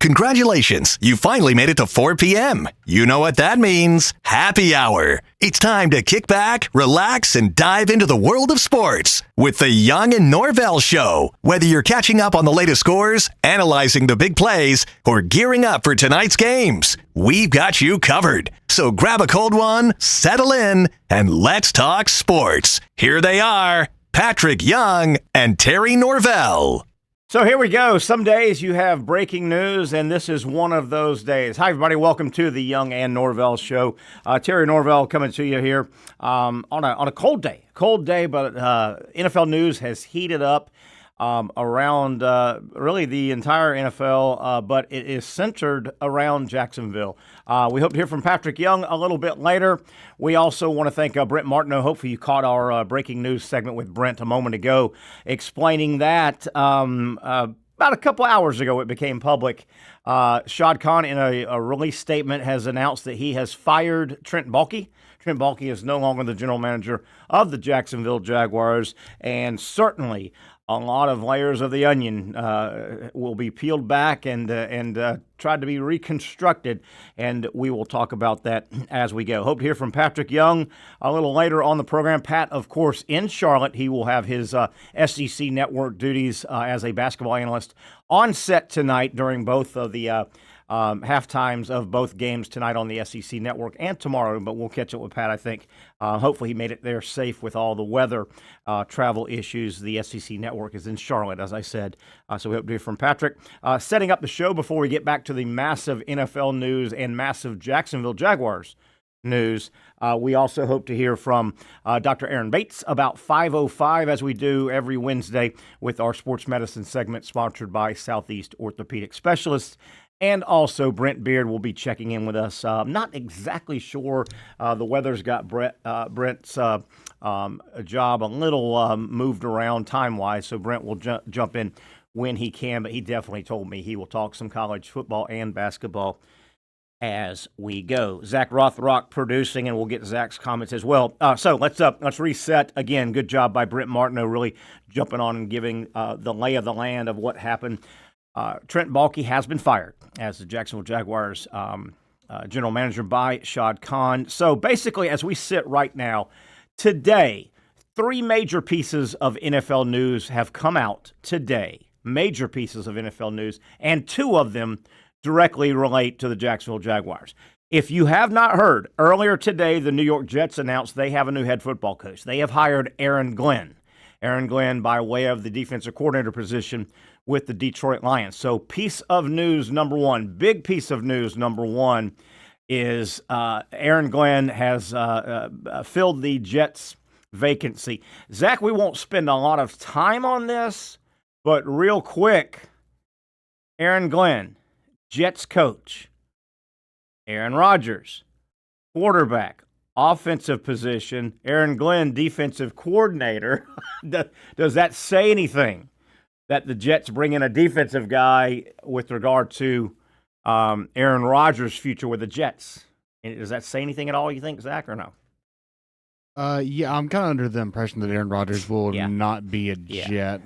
Congratulations, you finally made it to 4 p.m. You know what that means. Happy hour. It's time to kick back, relax, and dive into the world of sports with the Young and Norvell Show. Whether you're catching up on the latest scores, analyzing the big plays, or gearing up for tonight's games, we've got you covered. So grab a cold one, settle in, and let's talk sports. Here they are, Patrick Young and Terry Norvell. So here we go. Some days you have breaking news, and this is one of those days. Hi, everybody. Welcome to the Young and Norvell Show. Terry Norvell coming to you here on a cold day. Cold day, but NFL news has heated up around really the entire NFL, but it is centered around Jacksonville. We hope to hear from Patrick Young a little bit later. We also want to thank Brent Martineau. Hopefully you caught our breaking news segment with Brent a moment ago, explaining that about a couple hours ago it became public. Shad Khan, in a release statement, has announced that he has fired Trent Baalke. Trent Baalke is no longer the general manager of the Jacksonville Jaguars, and certainly a lot of layers of the onion will be peeled back and tried to be reconstructed, and we will talk about that as we go. Hope to hear from Patrick Young a little later on the program. Pat, of course, in Charlotte. He will have his SEC network duties as a basketball analyst on set tonight during both of the half times of both games tonight on the SEC network and tomorrow, but we'll catch up with Pat, I think. Hopefully he made it there safe with all the weather travel issues. The SEC network is in Charlotte, as I said, so we hope to hear from Patrick. Setting up the show before we get back to the massive NFL news and massive Jacksonville Jaguars news. We also hope to hear from Dr. Aaron Bates about 5:05, as we do every Wednesday with our sports medicine segment sponsored by Southeast Orthopedic Specialists. And also, Brent Beard will be checking in with us. Not exactly sure. The weather's got Brent's job a little moved around time-wise, so Brent will jump in when he can. But he definitely told me he will talk some college football and basketball as we go. Zach Rothrock producing, and we'll get Zach's comments as well. So let's reset again. Good job by Brent Martineau, really jumping on and giving the lay of the land of what happened. Trent Baalke has been fired as the Jacksonville Jaguars general manager by Shad Khan. So basically, as we sit right now, today, three major pieces of NFL news have come out today. Major pieces of NFL news, and two of them directly relate to the Jacksonville Jaguars. If you have not heard, earlier today, the New York Jets announced they have a new head football coach. They have hired Aaron Glenn. Aaron Glenn by way of the defensive coordinator position with the Detroit Lions. So piece of news number one, big piece of news number one is Aaron Glenn has filled the Jets vacancy. Zach, we won't spend a lot of time on this, but real quick, Aaron Glenn, Jets coach, Aaron Rodgers, quarterback, offensive position, Aaron Glenn, defensive coordinator. Does that say anything that the Jets bring in a defensive guy with regard to Aaron Rodgers' future with the Jets? Does that say anything at all, you think, Zach, or no? Yeah, I'm kind of under the impression that Aaron Rodgers will not be a Jet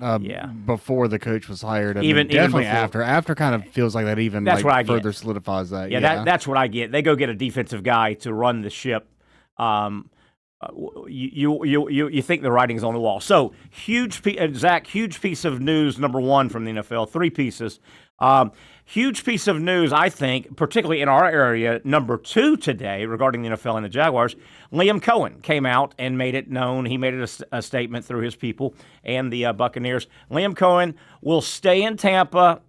before the coach was hired. Even definitely before. After kind of feels like that even that's like further solidifies that. Yeah, that's what I get. They go get a defensive guy to run the ship. You think the writing's on the wall. So Zach, huge piece of news number one from the NFL. Three pieces. Huge piece of news, I think, particularly in our area, number two today regarding the NFL and the Jaguars. Liam Cohen came out and made it known. He made it a statement through his people and the Buccaneers. Liam Cohen will stay in Tampa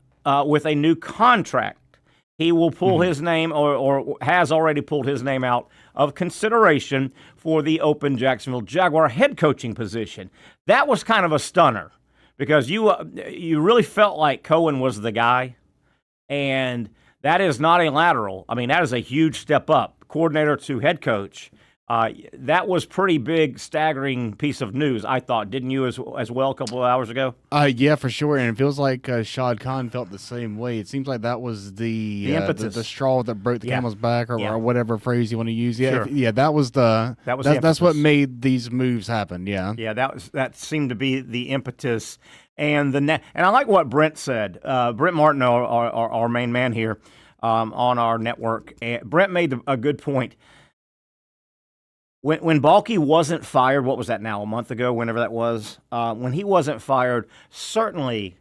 with a new contract. He will pull his name or has already pulled his name out of consideration for the open Jacksonville Jaguar head coaching position. That was kind of a stunner because you really felt like Cohen was the guy, and that is not a lateral. I mean, that is a huge step up, coordinator to head coach. That was pretty big, staggering piece of news, I thought. Didn't you as well a couple of hours ago? Yeah, for sure. And it feels like Shad Khan felt the same way. It seems like that was the impetus, the straw that broke the camel's back, or whatever phrase you want to use. Yeah, sure. That was that's what made these moves happen. Yeah, that seemed to be the impetus. And and I like what Brent said. Brent Martin, our main man here on our network. Brent made a good point. When Baalke wasn't fired, what was that now, a month ago, whenever that was? When he wasn't fired, certainly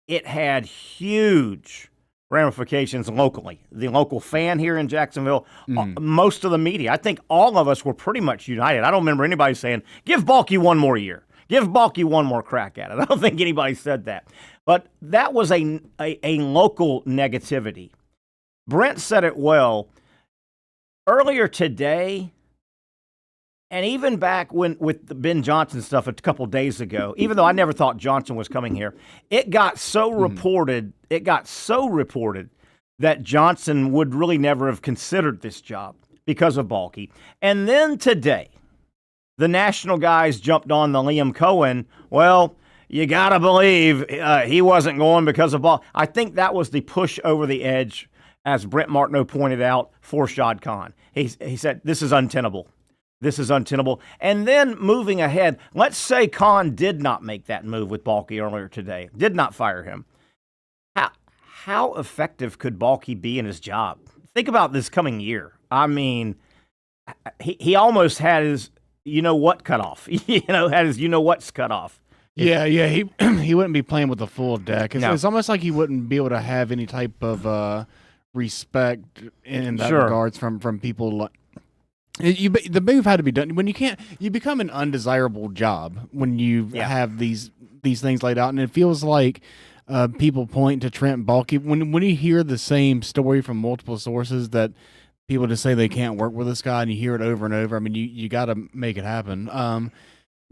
it had huge ramifications locally. The local fan here in Jacksonville, most of the media, I think all of us were pretty much united. I don't remember anybody saying, give Baalke one more year. Give Baalke one more crack at it. I don't think anybody said that. But that was a local negativity. Brent said it well. Earlier today, and even back with the Ben Johnson stuff a couple days ago, even though I never thought Johnson was coming here, it got so reported that Johnson would really never have considered this job because of Baalke. And then today, the national guys jumped on the Liam Cohen. Well, you got to believe he wasn't going because of Baalke. I think that was the push over the edge, as Brent Martineau pointed out, for Shad Khan. He said, this is untenable. This is untenable. And then moving ahead, let's say Khan did not make that move with Baalke earlier today, did not fire him. How effective could Baalke be in his job? Think about this coming year. I mean, he almost had his you-know-what cut off. Had his you-know-what's cut off. Yeah, he wouldn't be playing with the full deck. It's almost like he wouldn't be able to have any type of respect in that regards from people like. The move had to be done when you become an undesirable job when you have these things laid out, and it feels like people point to Trent Baalke when you hear the same story from multiple sources that people just say they can't work with this guy, and you hear it over and over. I mean, you got to make it happen.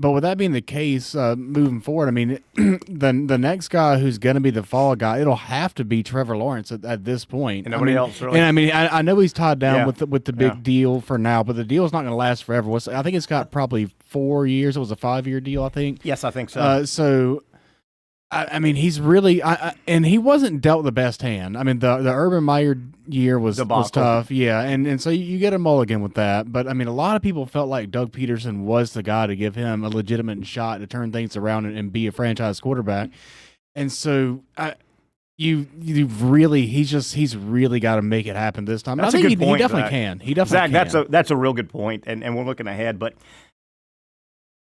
But with that being the case, moving forward, I mean, the next guy who's going to be the fall guy, it'll have to be Trevor Lawrence at this point. And nobody else, really. And I mean, I know he's tied down with the big deal for now, but the deal's not going to last forever. I think it's got probably 4 years. It was a 5-year deal, I think. Yes, I think so. I mean, he's really and he wasn't dealt the best hand. I mean, the Urban Meyer year was tough, and so you get a mulligan with that. But I mean, a lot of people felt like Doug Peterson was the guy to give him a legitimate shot to turn things around and be a franchise quarterback. And so he's really got to make it happen this time. That's I think a good point, he definitely can. He definitely can. That's a real good point, and we're looking ahead, but.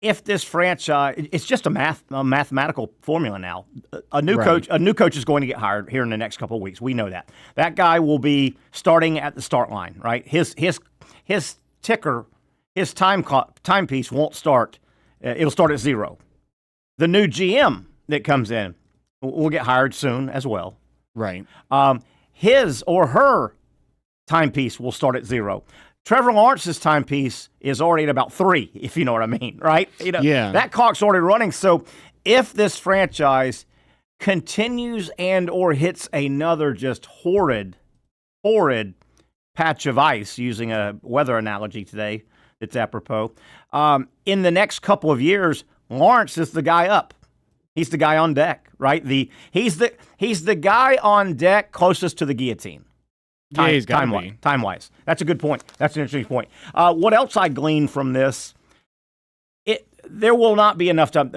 If this franchise, it's just a mathematical formula now. A new coach is going to get hired here in the next couple of weeks. We know that. That guy will be starting at the start line, right? His ticker, his timepiece won't start. It'll start at 0. The new GM that comes in will get hired soon as well. Right. His or her timepiece will start at 0. Trevor Lawrence's timepiece is already at about 3, if you know what I mean, right? That clock's already running. So if this franchise continues and or hits another just horrid patch of ice, using a weather analogy today that's apropos, in the next couple of years, Lawrence is the guy up. He's the guy on deck, right? He's the guy on deck closest to the guillotine. Time-wise. That's a good point. That's an interesting point. What else I gleaned from this, there will not be enough time.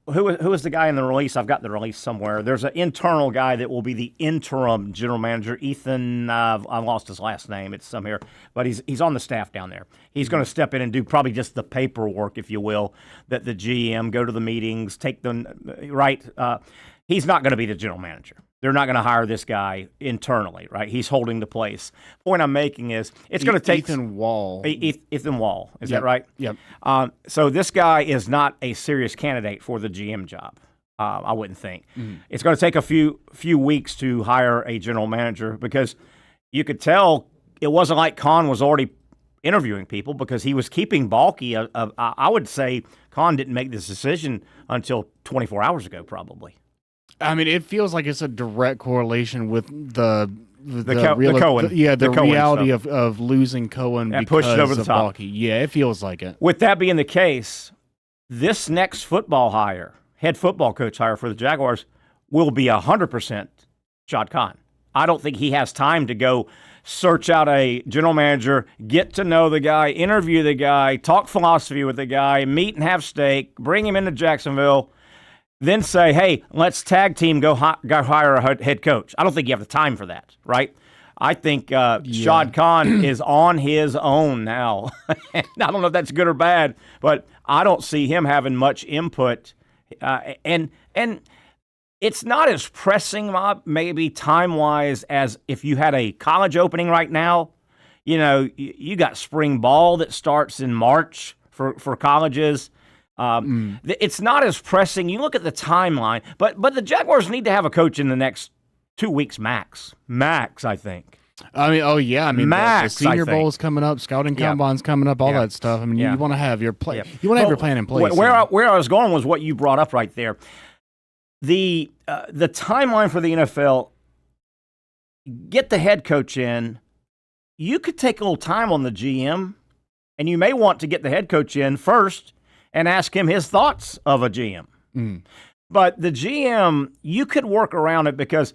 Who is the guy in the release? I've got the release somewhere. There's an internal guy that will be the interim general manager, Ethan. I lost his last name. It's some here. But he's on the staff down there. He's going to step in and do probably just the paperwork, if you will, that the GM, go to the meetings, take them, right? He's not going to be the general manager. They're not going to hire this guy internally, right? He's holding the place. Point I'm making is it's going to take Ethan Wall. Ethan Wall, is that right? Yep. So this guy is not a serious candidate for the GM job. I wouldn't think. It's going to take a few weeks to hire a general manager, because you could tell it wasn't like Khan was already interviewing people, because he was keeping Baalke. I would say Khan didn't make this decision until 24 hours ago, probably. I mean, it feels like it's a direct correlation with the Cohen. Reality of losing Cohen and because pushed it over the of top. Baalke. Yeah, it feels like it. With that being the case, this next football hire, head football coach hire for the Jaguars, will be 100% Shad Khan. I don't think he has time to go search out a general manager, get to know the guy, interview the guy, talk philosophy with the guy, meet and have steak, bring him into Jacksonville. then say, hey, let's tag team, go hire a head coach. I don't think you have the time for that, right? I think Shad Khan is on his own now. I don't know if that's good or bad, but I don't see him having much input. And it's not as pressing, maybe time-wise, as if you had a college opening right now. You got spring ball that starts in March for colleges. It's not as pressing. You look at the timeline, but the Jaguars need to have a coach in the next 2 weeks max. Max, I think. I mean, oh yeah, I mean, max, the Senior Bowl is coming up, scouting combine's coming up, all that stuff. I mean, you want to have your play. You want to have your plan in place. Where I was going was what you brought up right there. The timeline for the NFL. Get the head coach in. You could take a little time on the GM, and you may want to get the head coach in first and ask him his thoughts of a GM. But the GM, you could work around it because,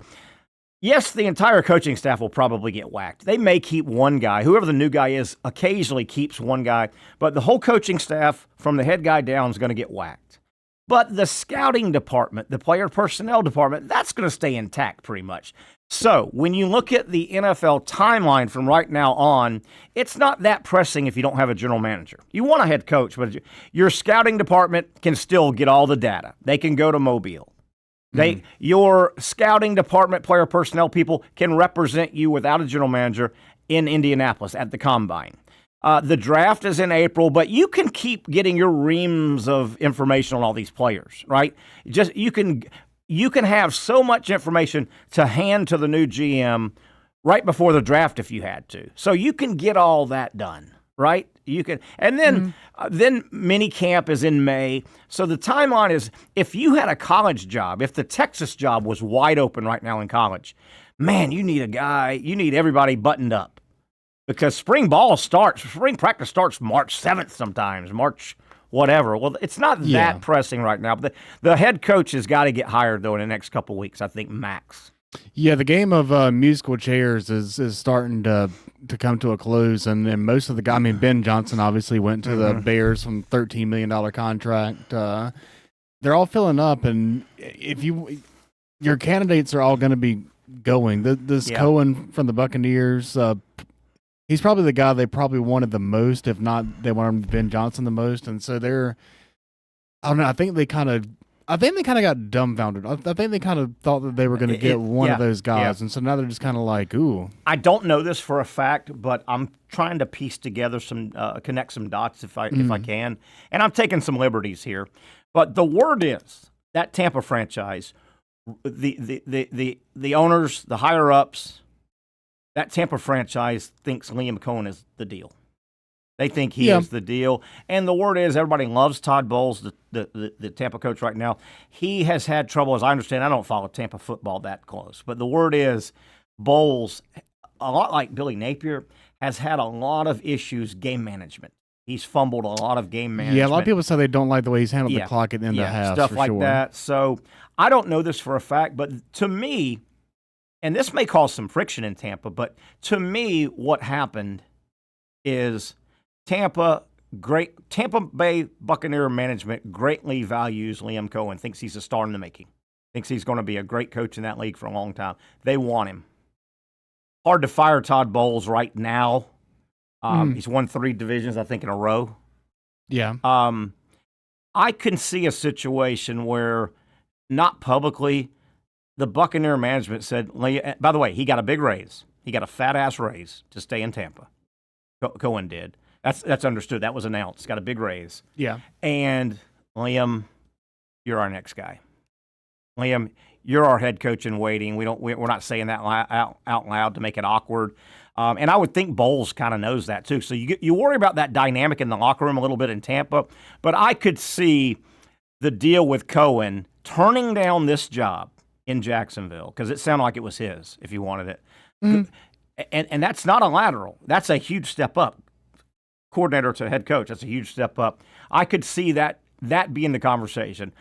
yes, the entire coaching staff will probably get whacked. They may keep one guy. Whoever the new guy is occasionally keeps one guy, but the whole coaching staff from the head guy down is going to get whacked. But the scouting department, the player personnel department, that's going to stay intact pretty much. So when you look at the NFL timeline from right now on, it's not that pressing if you don't have a general manager. You want a head coach, but your scouting department can still get all the data. They can go to Mobile. Your scouting department, player personnel people can represent you without a general manager in Indianapolis at the Combine. The draft is in April, but you can keep getting your reams of information on all these players, right? You can have so much information to hand to the new GM right before the draft if you had to. So you can get all that done, right? You can, and then mini camp is in May. So the timeline is, if you had a college job, if the Texas job was wide open right now in college, man, you need everybody buttoned up because spring practice starts March 7th sometimes, March whatever. Well, it's not that pressing right now. But the head coach has got to get hired, though, in the next couple of weeks, I think, max. Yeah, the game of musical chairs is starting to come to a close, and most of the guys, I mean, Ben Johnson obviously went to the Bears from $13 million contract. They're all filling up, and your candidates are all going to be going. This Cohen from the Buccaneers, he's probably the guy they probably wanted the most, if not they wanted Ben Johnson the most, and so I don't know. I think they kind of got dumbfounded. I think they kind of thought that they were going to get one of those guys, and so now they're just kind of like, ooh. I don't know this for a fact, but I'm trying to piece together connect some dots if I can, and I'm taking some liberties here. But the word is that Tampa franchise, the owners, the higher ups. That Tampa franchise thinks Liam Cohen is the deal. They think he is the deal. And the word is everybody loves Todd Bowles, the Tampa coach right now. He has had trouble, as I understand. I don't follow Tampa football that close. But the word is Bowles, a lot like Billy Napier, has had a lot of issues game management. He's fumbled a lot of game management. Yeah, a lot of people say they don't like the way he's handled the clock at the end of the half. Stuff like that. So I don't know this for a fact, but to me, and this may cause some friction in Tampa, but to me, what happened is Tampa Bay Buccaneer management greatly values Liam Cohen, thinks he's a star in the making, thinks he's going to be a great coach in that league for a long time. They want him. Hard to fire Todd Bowles right now. He's won 3 divisions, I think, in a row. Yeah. I can see a situation where, not publicly, the Buccaneer management said, by the way, he got a big raise. He got a fat-ass raise to stay in Tampa. Cohen did. That's understood. That was announced. Got a big raise. Yeah. And Liam, you're our next guy. Liam, you're our head coach in waiting. We're not saying that out loud to make it awkward. And I would think Bowles kind of knows that too. So you worry about that dynamic in the locker room a little bit in Tampa. But I could see the deal with Cohen turning down this job in Jacksonville, because it sounded like it was his if he wanted it. And that's not a lateral. That's a huge step up. Coordinator to head coach, that's a huge step up. I could see that being the conversation.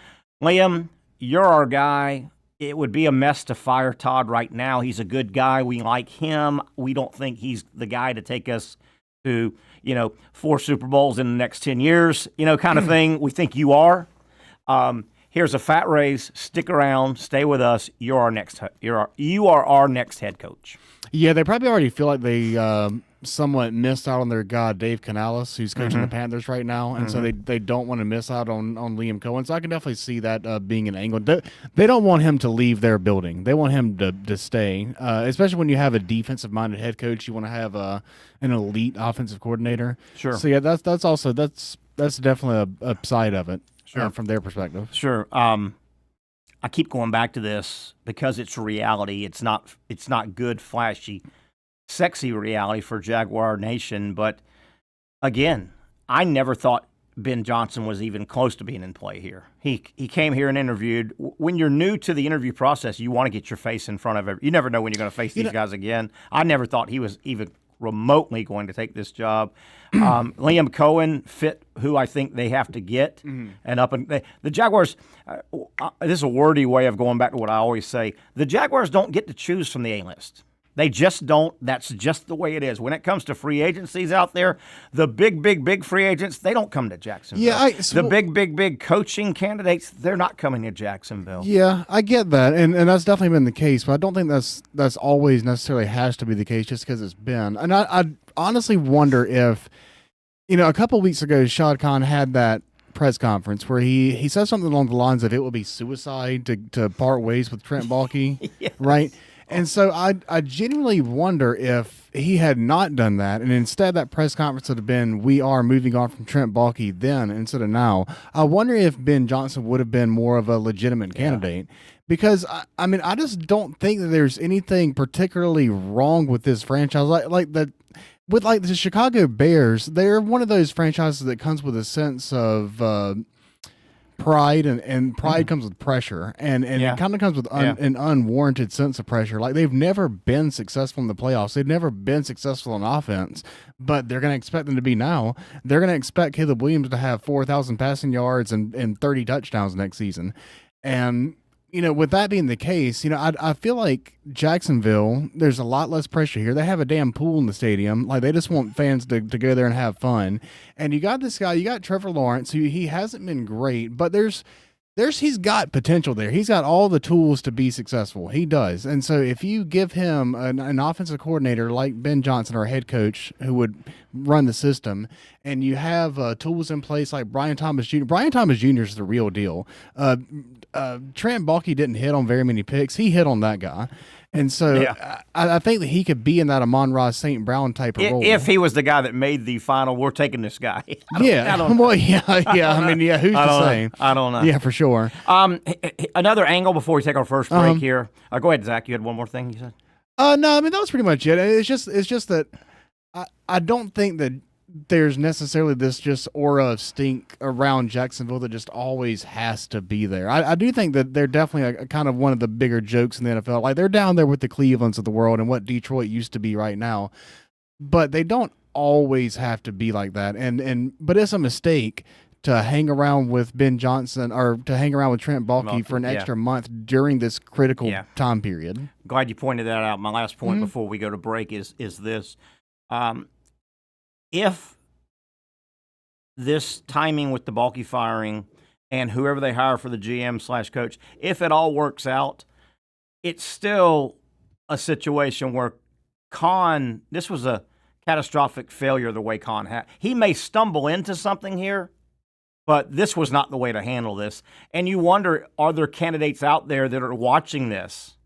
Liam, you're our guy. It would be a mess to fire Todd right now. He's a good guy. We like him. We don't think he's the guy to take us to, 4 Super Bowls in the next 10 years, kind of thing. We think you are. here's a fat raise. Stick around. Stay with us. You are our next head coach. Yeah, they probably already feel like they somewhat missed out on their guy, Dave Canales, who's coaching the Panthers right now. And so they don't want to miss out on Liam Cohen. So I can definitely see that being an angle. They don't want him to leave their building. They want him to stay, especially when you have a defensive-minded head coach. You want to have an elite offensive coordinator. Sure. So, yeah, that's definitely a side of it from their perspective. Sure. I keep going back to this because it's reality. It's not good, flashy, sexy reality for Jaguar Nation. But again, I never thought Ben Johnson was even close to being in play here. He came here and interviewed. When you're new to the interview process, you want to get your face in front of you never know when you're going to face these guys again. I never thought he was even remotely going to take this job. Liam Cohen fit who I think they have to get. And the Jaguars, this is a wordy way of going back to what I always say. The Jaguars don't get to choose from the A-list. They just don't. That's just the way it is. When it comes to free agencies out there, the big free agents, they don't come to Jacksonville. Yeah, the big coaching candidates, they're not coming to Jacksonville. Yeah, I get that, and that's definitely been the case, but I don't think that's always necessarily has to be the case just because it's been. And I honestly wonder if, a couple of weeks ago, Shad Khan had that press conference where he said something along the lines of it would be suicide to part ways with Trent Baalke, Yes. right? And so I genuinely wonder if he had not done that, and instead that press conference would have been, we are moving on from Trent Baalke then instead of now. I wonder if Ben Johnson would have been more of a legitimate candidate. Because, I just don't think that there's anything particularly wrong with this franchise. Like the Chicago Bears, they're one of those franchises that comes with a sense of pride, and pride comes with pressure, and it kind of comes with an unwarranted sense of pressure. Like, they've never been successful in the playoffs. They've never been successful on offense, but they're going to expect them to be now. They're going to expect Caleb Williams to have 4,000 passing yards and 30 touchdowns next season. And with that being the case, I feel like Jacksonville, there's a lot less pressure here. They have a damn pool in the stadium. Like, they just want fans to go there and have fun. And you got this guy, you got Trevor Lawrence, who he hasn't been great, but he's got potential there. He's got all the tools to be successful. He does. And so if you give him an offensive coordinator like Ben Johnson, or a head coach who would run the system, and you have tools in place like Brian Thomas Jr. Brian Thomas Jr. is the real deal. Trent Baalke didn't hit on very many picks. He hit on that guy. And so I think that he could be in that Amon-Ra St. Brown type of role. If he was the guy that made the final, we're taking this guy. Who's to say? I don't know. Yeah, for sure. Another angle before we take our first break here. Go ahead, Zach. You had one more thing you said? No, that was pretty much it. It's just that I don't think that there's necessarily this just aura of stink around Jacksonville that just always has to be there. I do think that they're definitely a kind of one of the bigger jokes in the NFL. Like, they're down there with the Clevelands of the world and what Detroit used to be right now, but they don't always have to be like that. But it's a mistake to hang around with Ben Johnson or to hang around with Trent Baalke for an extra month during this critical time period. Glad you pointed that out. My last point before we go to break is this. If this timing with the Baalke firing and whoever they hire for the GM/coach, if it all works out, it's still a situation where this was a catastrophic failure the way Khan had. He may stumble into something here, but this was not the way to handle this. And you wonder, are there candidates out there that are watching this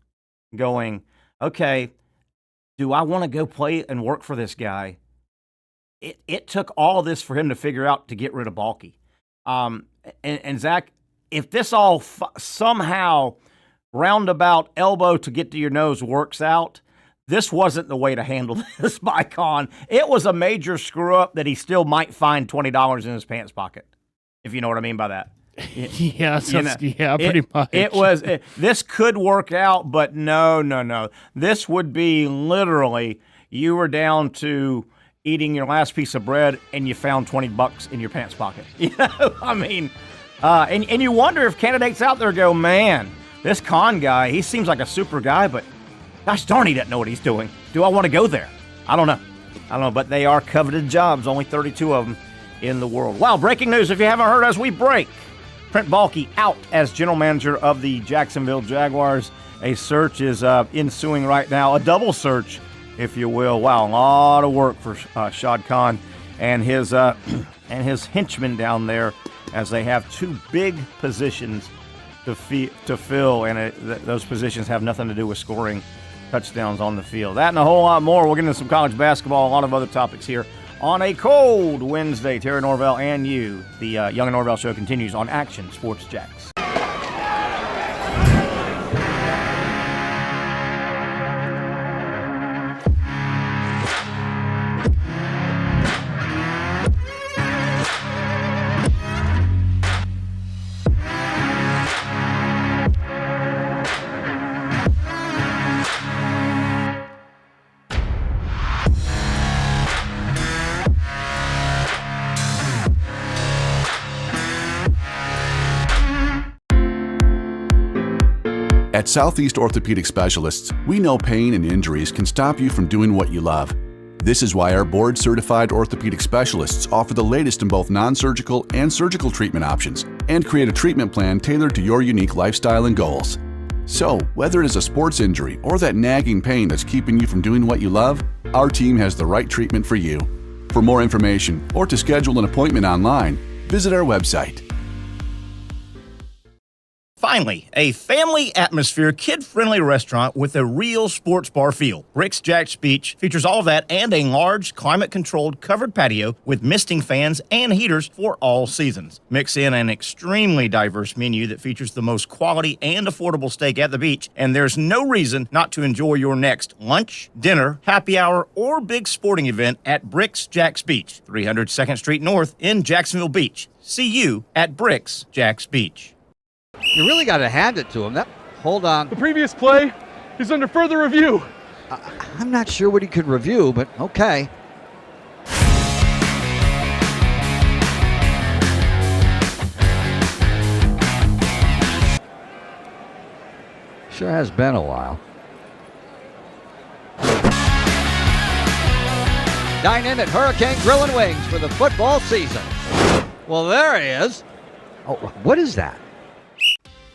going, okay, do I want to go play and work for this guy? It took all of this for him to figure out to get rid of Baalke. And Zach, if this all somehow roundabout elbow to get to your nose works out, this wasn't the way to handle this by Khan. It was a major screw up that he still might find $20 in his pants pocket, if you know what I mean by that. Pretty much. This could work out, but no. This would be literally, you were down to eating your last piece of bread and you found $20 in your pants pocket. And you wonder if candidates out there go, man, this Khan guy, he seems like a super guy, but gosh darn, he doesn't know what he's doing. Do I want to go there? I don't know, but they are coveted jobs, only 32 of them in the world. Wow, breaking news if you haven't heard as we break Trent Baalke out as general manager of the Jacksonville Jaguars. A search is ensuing right now, a double search, if you will. Wow, a lot of work for Shad Khan and his henchmen down there, as they have two big positions to fill, and those positions have nothing to do with scoring touchdowns on the field. That and a whole lot more. We'll get into some college basketball, a lot of other topics here on a cold Wednesday. Terry Norvell and you. The Young and Norvell Show continues on Action Sports Jax. At Southeast Orthopedic Specialists, we know pain and injuries can stop you from doing what you love. This is why our board-certified orthopedic specialists offer the latest in both non-surgical and surgical treatment options and create a treatment plan tailored to your unique lifestyle and goals. So, whether it is a sports injury or that nagging pain that's keeping you from doing what you love, our team has the right treatment for you. For more information or to schedule an appointment online, visit our website. Finally, a family atmosphere, kid-friendly restaurant with a real sports bar feel. Bricks Jax Beach features all of that and a large, climate-controlled covered patio with misting fans and heaters for all seasons. Mix in an extremely diverse menu that features the most quality and affordable steak at the beach, and there's no reason not to enjoy your next lunch, dinner, happy hour, or big sporting event at Bricks Jax Beach, 300 2nd Street North in Jacksonville Beach. See you at Bricks Jax Beach. You really got to hand it to him. Hold on. The previous play is under further review. I'm not sure what he could review, but okay. Sure has been a while. Dynamic Hurricane Grill and Wings for the football season. Well, there he is. Oh, what is that?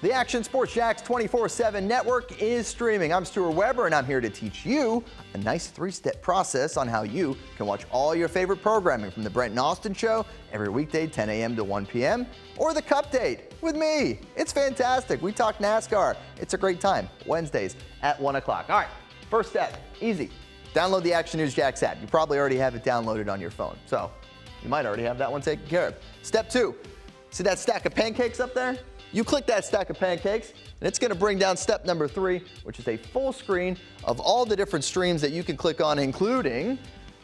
The Action Sports Jax 24/7 network is streaming. I'm Stuart Weber, and I'm here to teach you a nice three-step process on how you can watch all your favorite programming, from the Brent and Austin Show every weekday 10 a.m. to 1 p.m. or the Cup Date with me. It's fantastic. We talk NASCAR. It's a great time. Wednesdays at 1 o'clock. All right, first step, easy. Download the Action News Jax app. You probably already have it downloaded on your phone, so you might already have that one taken care of. Step 2, see that stack of pancakes up there? You click that stack of pancakes, and it's going to bring down step number 3, which is a full screen of all the different streams that you can click on, including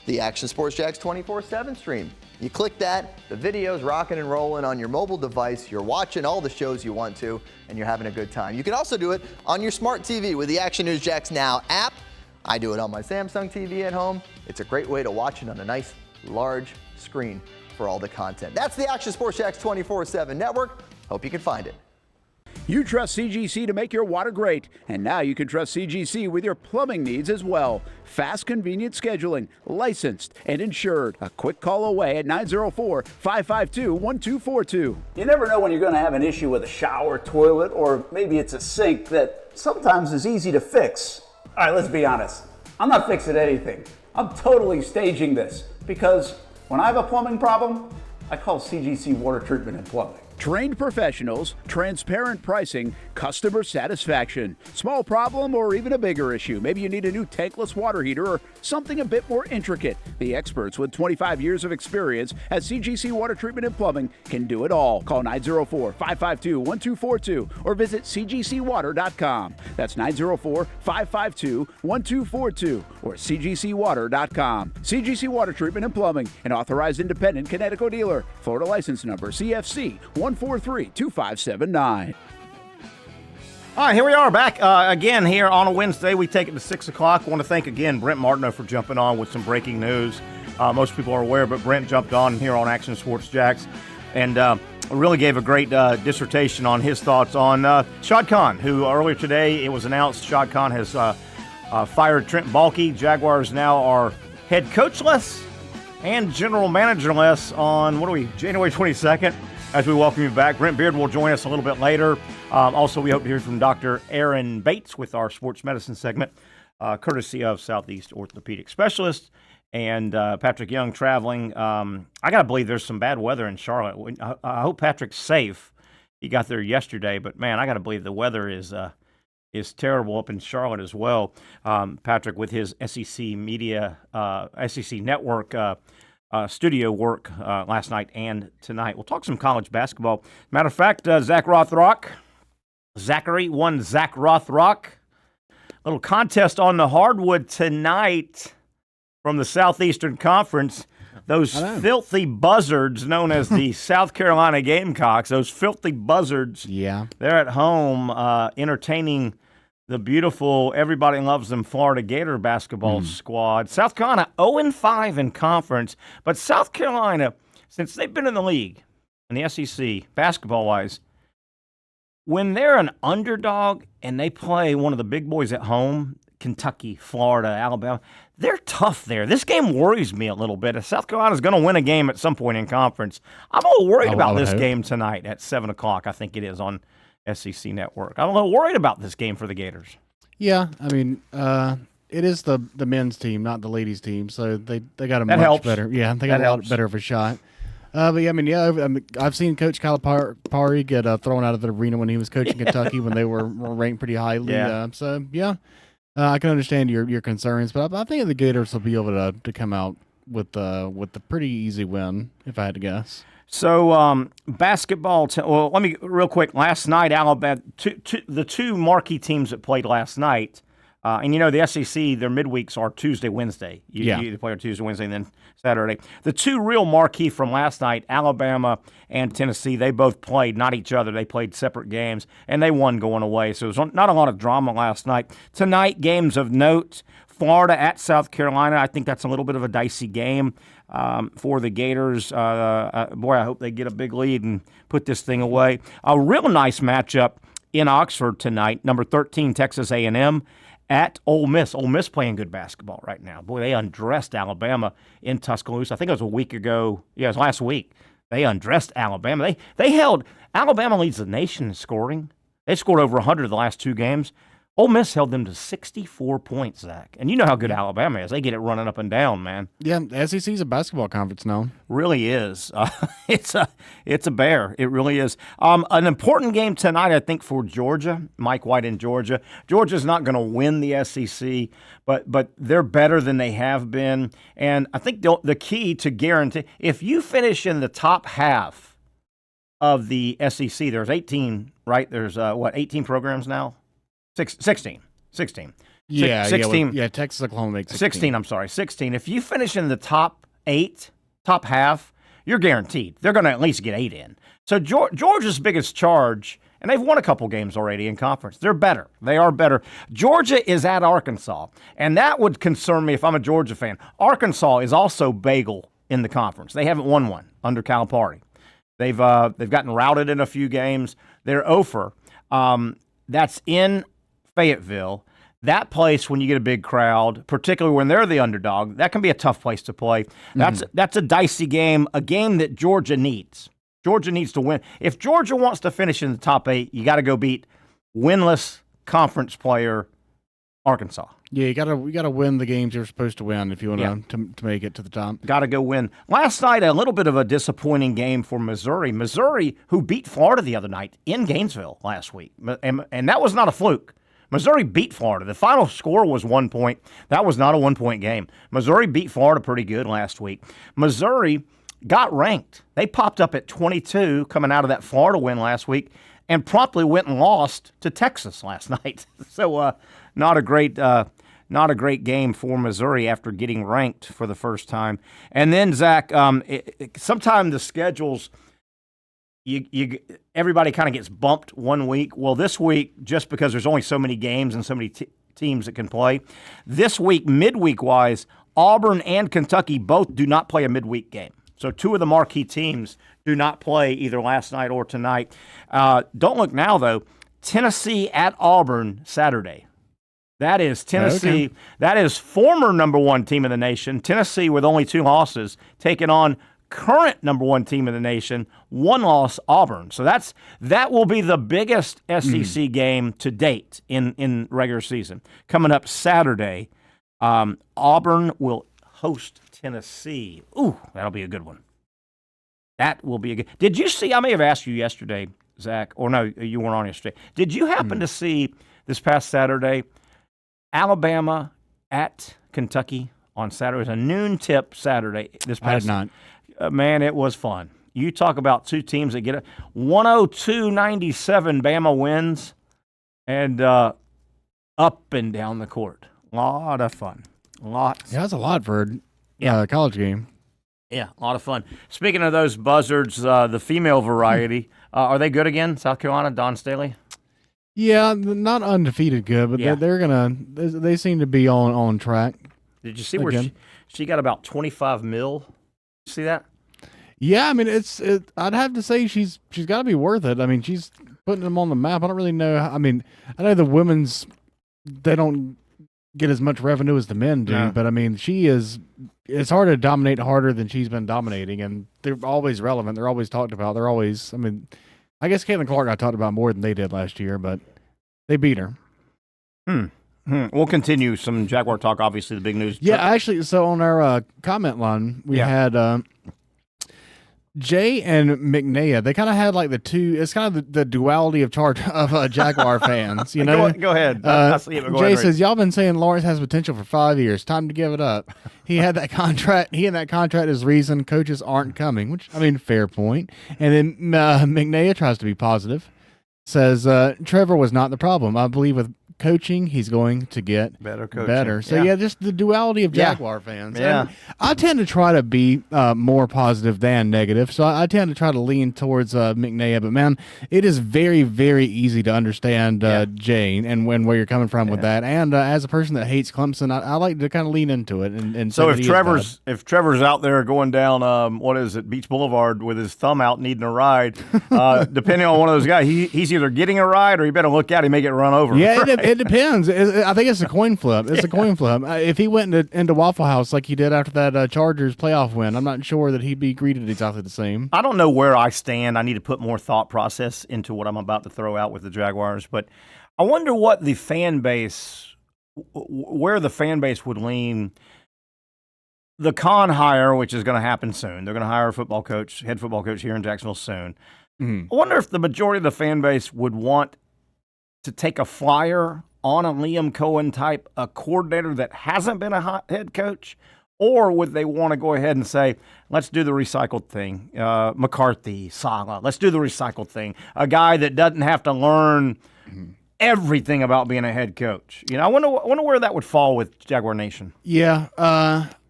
the Action Sports Jax 24/7 stream. You click that, the video's rocking and rolling on your mobile device, you're watching all the shows you want to, and you're having a good time. You can also do it on your smart TV with the Action News Jax Now app. I do it on my Samsung TV at home. It's a great way to watch it on a nice, large screen for all the content. That's the Action Sports Jax 24/7 network. Hope you can find it. You trust CGC to make your water great, and now you can trust CGC with your plumbing needs as well. Fast, convenient scheduling, licensed and insured. A quick call away at 904-552-1242. You never know when you're going to have an issue with a shower, toilet, or maybe it's a sink that sometimes is easy to fix. All right, let's be honest. I'm not fixing anything. I'm totally staging this because when I have a plumbing problem, I call CGC Water Treatment and Plumbing. Trained professionals, transparent pricing, customer satisfaction. Small problem or even a bigger issue. Maybe you need a new tankless water heater or something a bit more intricate. The experts with 25 years of experience at CGC Water Treatment and Plumbing can do it all. Call 904-552-1242 or visit cgcwater.com. That's 904-552-1242 or cgcwater.com. CGC Water Treatment and Plumbing, an authorized independent Connecticut dealer. Florida license number CFC 1432579. All right, here we are back again here on a Wednesday. We take it to 6 o'clock. I want to thank again Brent Martineau for jumping on with some breaking news. Most people are aware, but Brent jumped on here on Action Sports Jax and really gave a great dissertation on his thoughts on Shad Khan, who earlier today it was announced Shad Khan has fired Trent Baalke. Jaguars now are head coachless and general managerless on, January 22nd. as we welcome you back. Brent Beard will join us a little bit later. Also, we hope to hear from Dr. Aaron Bates with our sports medicine segment, courtesy of Southeast Orthopedic Specialists. And Patrick Young traveling. I got to believe there's some bad weather in Charlotte. I hope Patrick's safe. He got there yesterday, but, man, I got to believe the weather is terrible up in Charlotte as well. Patrick with his SEC Media, SEC Network studio work last night and tonight. We'll talk some college basketball. Matter of fact, Zach Rothrock, Zachary Rothrock. Little contest on the hardwood tonight from the Southeastern Conference. Those filthy buzzards known as the South Carolina Gamecocks, those filthy buzzards, they're at home entertaining the beautiful, everybody loves them, Florida Gator basketball squad. South Carolina 0-5 in conference, but South Carolina, since they've been in the league, in the SEC, basketball-wise, when they're an underdog and they play one of the big boys at home, Kentucky, Florida, Alabama, they're tough there. This game worries me a little bit. If South Carolina's going to win a game at some point in conference, I'm a little worried about this game tonight at 7 o'clock, I think it is, on SEC Network. I'm a little worried about this game for the Gators. Yeah, I mean, it is the men's team, not the ladies' team, so they got a much better. Yeah, they got a lot better of a shot. But yeah, I've seen Coach Calipari get thrown out of the arena when he was coaching Kentucky when they were ranked pretty highly. I can understand your concerns, but I think the Gators will be able to come out with a pretty easy win, if I had to guess. So basketball. Well, let me real quick. Last night, Alabama, the two marquee teams that played last night. And, the SEC, their midweeks are Tuesday, Wednesday. You play on Tuesday, Wednesday, and then Saturday. The two real marquee from last night, Alabama and Tennessee, they both played, not each other. They played separate games, and they won going away. So there was not a lot of drama last night. Tonight, games of note, Florida at South Carolina. I think that's a little bit of a dicey game for the Gators. Boy, I hope they get a big lead and put this thing away. A real nice matchup in Oxford tonight, number 13, Texas A&M. At Ole Miss. Ole Miss playing good basketball right now. Boy, they undressed Alabama in Tuscaloosa. I think it was a week ago. Yeah, it was last week. They undressed Alabama. They held – Alabama leads the nation in scoring. They scored over 100 the last two games. Ole Miss held them to 64 points, Zach. And you know how good Alabama is. They get it running up and down, man. Yeah, the SEC is a basketball conference now. Really is. It's a bear. It really is. An important game tonight, I think, for Georgia. Mike White in Georgia. Georgia's not going to win the SEC, but they're better than they have been. And I think the key to guarantee, if you finish in the top half of the SEC, there's 18, right? There's, 18 programs now? 16. Yeah, 16. Yeah, Texas, Oklahoma makes 16, I'm sorry. 16. If you finish in the top half, you're guaranteed. They're going to at least get 8 in. So Georgia's biggest charge, and they've won a couple games already in conference. They're better. They are better. Georgia is at Arkansas, and that would concern me if I'm a Georgia fan. Arkansas is also bagel in the conference. They haven't won one under Calipari. They've gotten routed in a few games. They're 0-for. That's in Fayetteville. That place, when you get a big crowd, particularly when they're the underdog, that can be a tough place to play. That's a dicey game, a game that Georgia needs. Georgia needs to win. If Georgia wants to finish in the top 8, you got to go beat winless conference player Arkansas. Yeah, you gotta win the games you're supposed to win if you want to make it to the top. Got to go win. Last night, a little bit of a disappointing game for Missouri. Missouri, who beat Florida the other night in Gainesville last week, and that was not a fluke. Missouri beat Florida. The final score was 1 point. That was not a 1-point game. Missouri beat Florida pretty good last week. Missouri got ranked. They popped up at 22 coming out of that Florida win last week and promptly went and lost to Texas last night. So not a great game for Missouri after getting ranked for the first time. And then, Zach, sometimes the schedules – everybody kind of gets bumped one week. Well, this week, just because there's only so many games and so many teams that can play, this week, midweek-wise, Auburn and Kentucky both do not play a midweek game. So two of the marquee teams do not play either last night or tonight. Don't look now, though. Tennessee at Auburn Saturday. That is Tennessee. Okay. That is former number 1 team in the nation. Tennessee with only 2 losses taking on current number 1 team in the nation, 1 loss, Auburn. So that will be the biggest SEC game to date in regular season. Coming up Saturday, Auburn will host Tennessee. Ooh, that'll be a good one. That will be a good. Did you see? I may have asked you yesterday, Zach, or no, you weren't on yesterday. Did you happen to see this past Saturday, Alabama at Kentucky on Saturday? It was a noon tip Saturday. This past. I did not. Man, it was fun. You talk about 2 teams that get it. 102-97 Bama wins, and up and down the court. A lot of fun. Yeah, that's a lot for a college game. Yeah, a lot of fun. Speaking of those buzzards, the female variety, are they good again? South Carolina, Dawn Staley? Yeah, not undefeated good, but they seem to be on track. Did you see where she got about $25 million? See that? Yeah, I mean, I'd have to say she's got to be worth it. I mean, she's putting them on the map. I don't really know. I mean, I know the women's, they don't get as much revenue as the men do, but I mean, it's hard to dominate harder than she's been dominating, and they're always relevant. They're always talked about. They're always, I mean, I guess Caitlin Clark got talked about more than they did last year, but they beat her. We'll continue some Jaguar talk, obviously the big news. Yeah, actually, so on our comment line, we had Jay and McNaya. They kind of had like it's kind of the duality of Jaguar fans, you know? Go ahead. I see it, but go Jay ahead, says, y'all been saying Lawrence has potential for 5 years. Time to give it up. He had that contract. He and that contract is reason coaches aren't coming, which, I mean, fair point. And then McNaya tries to be positive. Says, Trevor was not the problem. I believe with coaching, he's going to get better. So, just the duality of Jaguar fans. Yeah. And I tend to try to be more positive than negative. So I tend to try to lean towards McNaya. But, man, it is very, very easy to understand Jane and where you're coming from with that. And as a person that hates Clemson, I like to kind of lean into it. And so if Trevor's out there going down, Beach Boulevard with his thumb out needing a ride, depending on one of those guys, he's either getting a ride or he better look out. He may get run over. Yeah, right? It depends. I think it's a coin flip. It's a coin flip. If he went into Waffle House like he did after that Chargers playoff win, I'm not sure that he'd be greeted exactly the same. I don't know where I stand. I need to put more thought process into what I'm about to throw out with the Jaguars, but I wonder what the fan base, where the fan base would lean. The Con hire, which is going to happen soon. They're going to hire a head football coach here in Jacksonville soon. I wonder if the majority of the fan base would want to take a flyer on a Liam Cohen type, a coordinator that hasn't been a head coach, or would they want to go ahead and say, let's do the recycled thing, McCarthy, Saleh, let's do the recycled thing, a guy that doesn't have to learn everything about being a head coach. You know, I wonder where that would fall with Jaguar Nation. Yeah,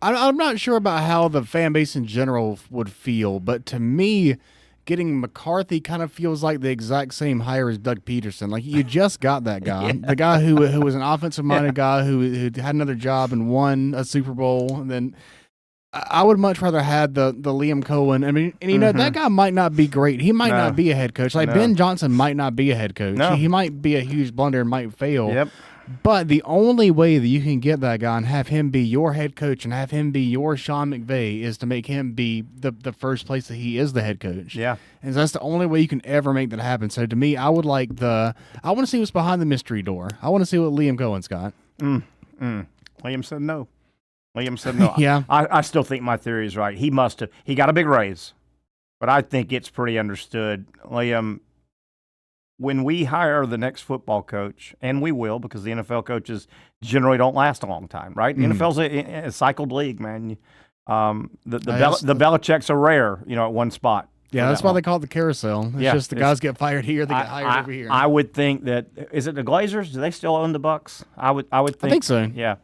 I'm not sure about how the fan base in general would feel, but to me, getting McCarthy kind of feels like the exact same hire as Doug Peterson. Like, you just got that guy, the guy who was an offensive-minded guy who had another job and won a Super Bowl. And then I would much rather have the Liam Cohen. I mean, and you know, that guy might not be great. He might not be a head coach. Like, Ben Johnson might not be a head coach. He might be a huge blunder and might fail. Yep. But the only way that you can get that guy and have him be your head coach and have him be your Sean McVay is to make him be the first place that he is the head coach. Yeah. And so that's the only way you can ever make that happen. So to me, I want to see what's behind the mystery door. I want to see what Liam Cohen's got. Liam said no. Yeah. I still think my theory is right. He got a big raise, but I think it's pretty understood. Liam, when we hire the next football coach, and we will because the NFL coaches generally don't last a long time, right? The NFL's a cycled league, man. The Belichicks are rare, at one spot. Yeah, that's why they call it the carousel. It's just the guys get fired here, they get hired over here. I would think that, is it the Glazers? Do they still own the Bucks? I think so. Yeah.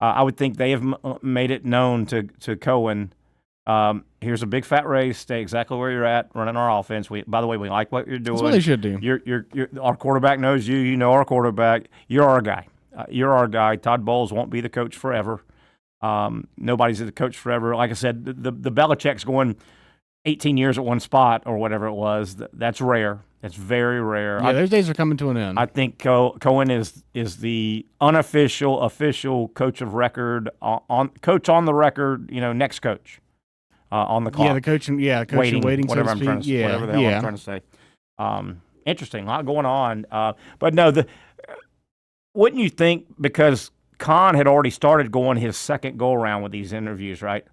I would think they have made it known to Cohen, here's a big fat raise. Stay exactly where you're at, running our offense. By the way, we like what you're doing. That's what they should do. You're our quarterback knows you. You know our quarterback. You're our guy. You're our guy. Todd Bowles won't be the coach forever. Nobody's the coach forever. Like I said, the Belichick's going 18 years at one spot or whatever it was. That's rare. It's very rare. Yeah, those days are coming to an end. I think Cohen is the official coach of record, coach on the record. Next coach. on the clock. Yeah, the coaching waiting, whatever so I'm to trying to, speak. whatever the hell I'm trying to say. Interesting, a lot going on. But no, wouldn't you think, because Khan had already started going his second go-around with these interviews, right?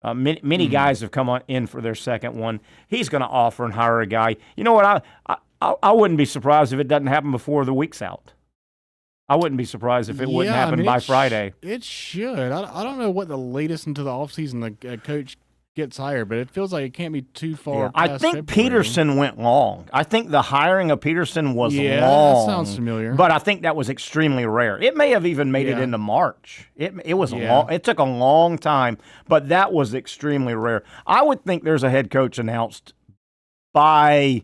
Many guys have come in for their second one. He's going to offer and hire a guy. You know what? I wouldn't be surprised if it doesn't happen before the week's out. I wouldn't be surprised if it wouldn't happen by Friday. It should. I don't know what the latest into the offseason the coach gets hired, but it feels like it can't be too far past I think February. Peterson went long. I think the hiring of Peterson was long. That sounds familiar. But I think that was extremely rare. It may have even made it into March. It was long. It took a long time, but that was extremely rare. I would think there's a head coach announced by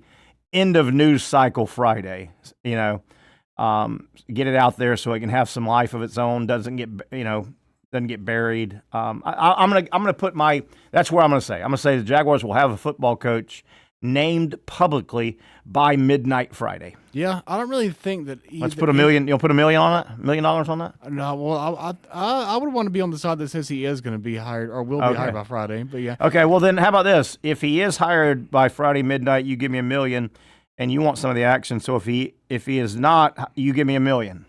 end of news cycle Friday. Get it out there so it can have some life of its own. Doesn't get buried. I'm gonna put my. That's where I'm gonna say. I'm gonna say the Jaguars will have a football coach named publicly by midnight Friday. Yeah, I don't really think that. Let's put $1 million. You'll put $1 million on it. $1 million on that. No, well, I would want to be on the side that says he is going to be hired or will be hired by Friday. But yeah. Okay. Well, then how about this? If he is hired by Friday midnight, you give me $1 million, and you want some of the action. So if he is not, you give me $1 million.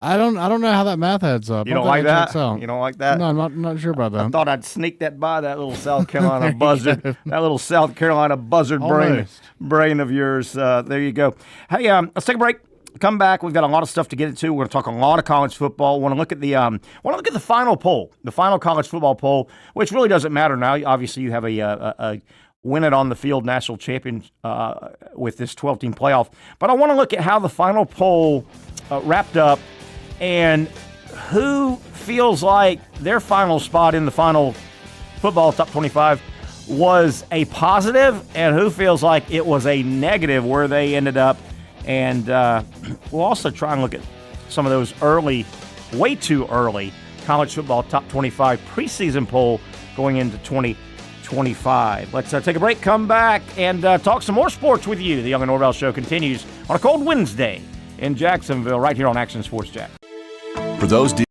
I don't know how that math adds up. You don't like that? You don't like that? No, I'm not sure about that. I thought I'd sneak that by that little South Carolina buzzard, that little South Carolina buzzard brain of yours. There you go. Hey, let's take a break. Come back. We've got a lot of stuff to get into. We're going to talk a lot of college football. Want to look at the final poll, the final college football poll, which really doesn't matter now. Obviously, you have a win it on the field national champion with this 12-team playoff. But I want to look at how the final poll wrapped up, and who feels like their final spot in the final football top 25 was a positive, and who feels like it was a negative where they ended up. And we'll also try and look at some of those way too early college football top 25 preseason poll going into 2025. Let's take a break, come back, and talk some more sports with you. The Young and Norvell Show continues on a cold Wednesday in Jacksonville, right here on Action Sports Jack. For those dealing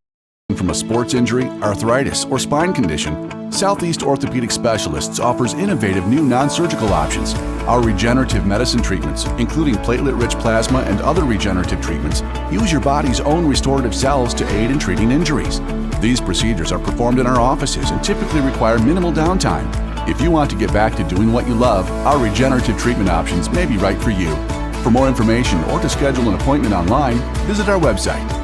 from a sports injury, arthritis, or spine condition, Southeast Orthopedic Specialists offers innovative new non-surgical options. Our regenerative medicine treatments, including platelet-rich plasma and other regenerative treatments, use your body's own restorative cells to aid in treating injuries. These procedures are performed in our offices and typically require minimal downtime. If you want to get back to doing what you love, our regenerative treatment options may be right for you. For more information or to schedule an appointment online, visit our website.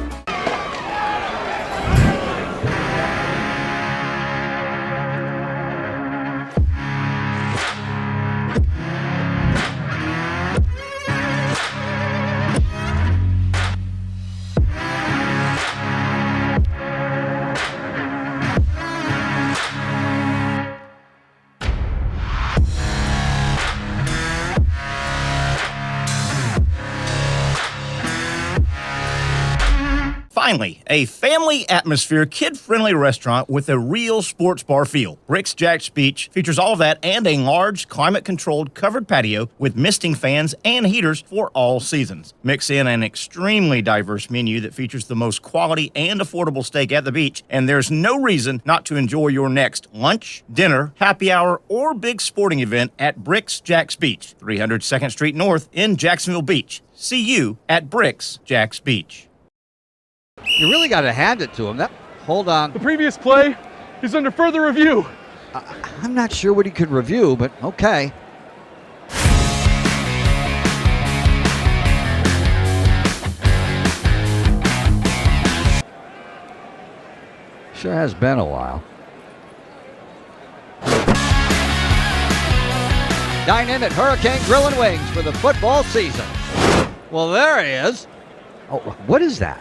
Finally, a family atmosphere, kid-friendly restaurant with a real sports bar feel. Bricks Jack's Beach features all of that and a large, climate-controlled covered patio with misting fans and heaters for all seasons. Mix in an extremely diverse menu that features the most quality and affordable steak at the beach, and there's no reason not to enjoy your next lunch, dinner, happy hour, or big sporting event at Bricks Jack's Beach, 300 2nd Street North in Jacksonville Beach. See you at Bricks Jack's Beach. You really got to hand it to him. Hold on. The previous play is under further review. I'm not sure what he could review, but okay. Sure has been a while. Dine in at Hurricane Grill and Wings for the football season. Well, there he is. Oh, what is that?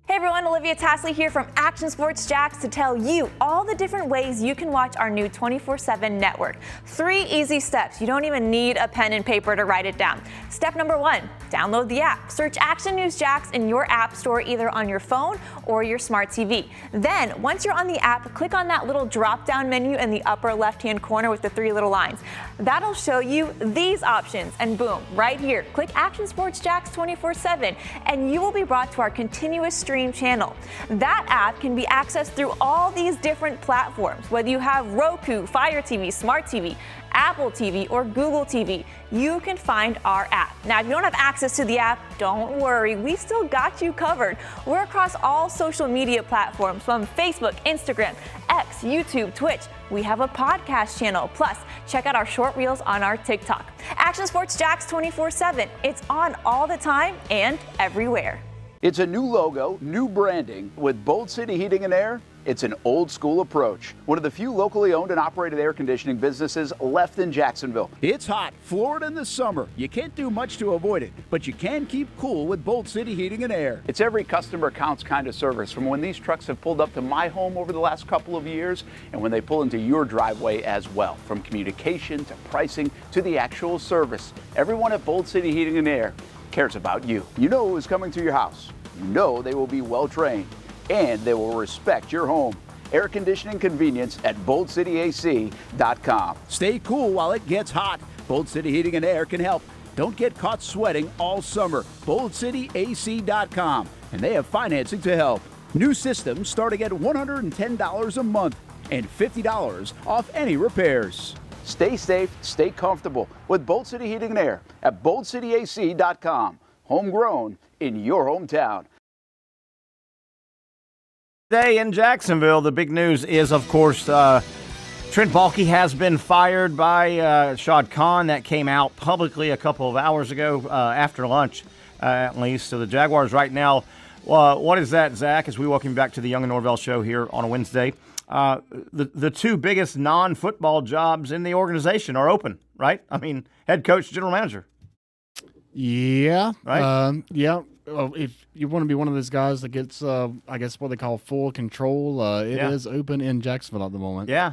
Hey everyone, Olivia Tasley here from Action Sports Jax to tell you all the different ways you can watch our new 24/7 network. 3 easy steps. You don't even need a pen and paper to write it down. Step number 1, download the app. Search Action News Jax in your app store, either on your phone or your smart TV. Then, once you're on the app, click on that little drop-down menu in the upper left-hand corner with the 3 little lines. That'll show you these options, and boom, right here, click Action Sports Jax 24/7, and you will be brought to our continuous stream Stream channel. That app can be accessed through all these different platforms, whether you have Roku, Fire TV, Smart TV, Apple TV, or Google TV. You can find our app. Now, if you don't have access to the app, don't worry, we still got you covered. We're across all social media platforms from Facebook, Instagram, X, YouTube, Twitch. We have a podcast channel. Plus, check out our short reels on our TikTok. Action Sports Jax 24/7. It's on all the time and everywhere. It's a new logo, new branding. With Bold City Heating and Air, it's an old school approach. One of the few locally owned and operated air conditioning businesses left in Jacksonville. It's hot, Florida in the summer. You can't do much to avoid it, but you can keep cool with Bold City Heating and Air. It's every customer counts kind of service, from when these trucks have pulled up to my home over the last couple of years and when they pull into your driveway as well. From communication to pricing to the actual service, everyone at Bold City Heating and Air cares about you. You know who's coming to your house. You know they will be well trained, and they will respect your home. Air conditioning convenience at boldcityac.com. Stay cool while it gets hot. Bold City Heating and Air can help. Don't get caught sweating all summer. boldcityac.com, and they have financing to help. New systems starting at $110 a month and $50 off any repairs. Stay safe, stay comfortable with Bold City Heating and Air at boldcityac.com. Homegrown in your hometown. Today in Jacksonville, the big news is, of course, Trent Baalke has been fired by Shad Khan. That came out publicly a couple of hours ago, after lunch, at least. So the Jaguars right now, what is that, Zach, as we welcome you back to the Young and Norvell show here on a Wednesday? The two biggest non-football jobs in the organization are open, right? I mean, head coach, general manager. Yeah. Right? Yeah. If you want to be one of those guys that gets, I guess, what they call full control, it is open in Jacksonville at the moment. Yeah.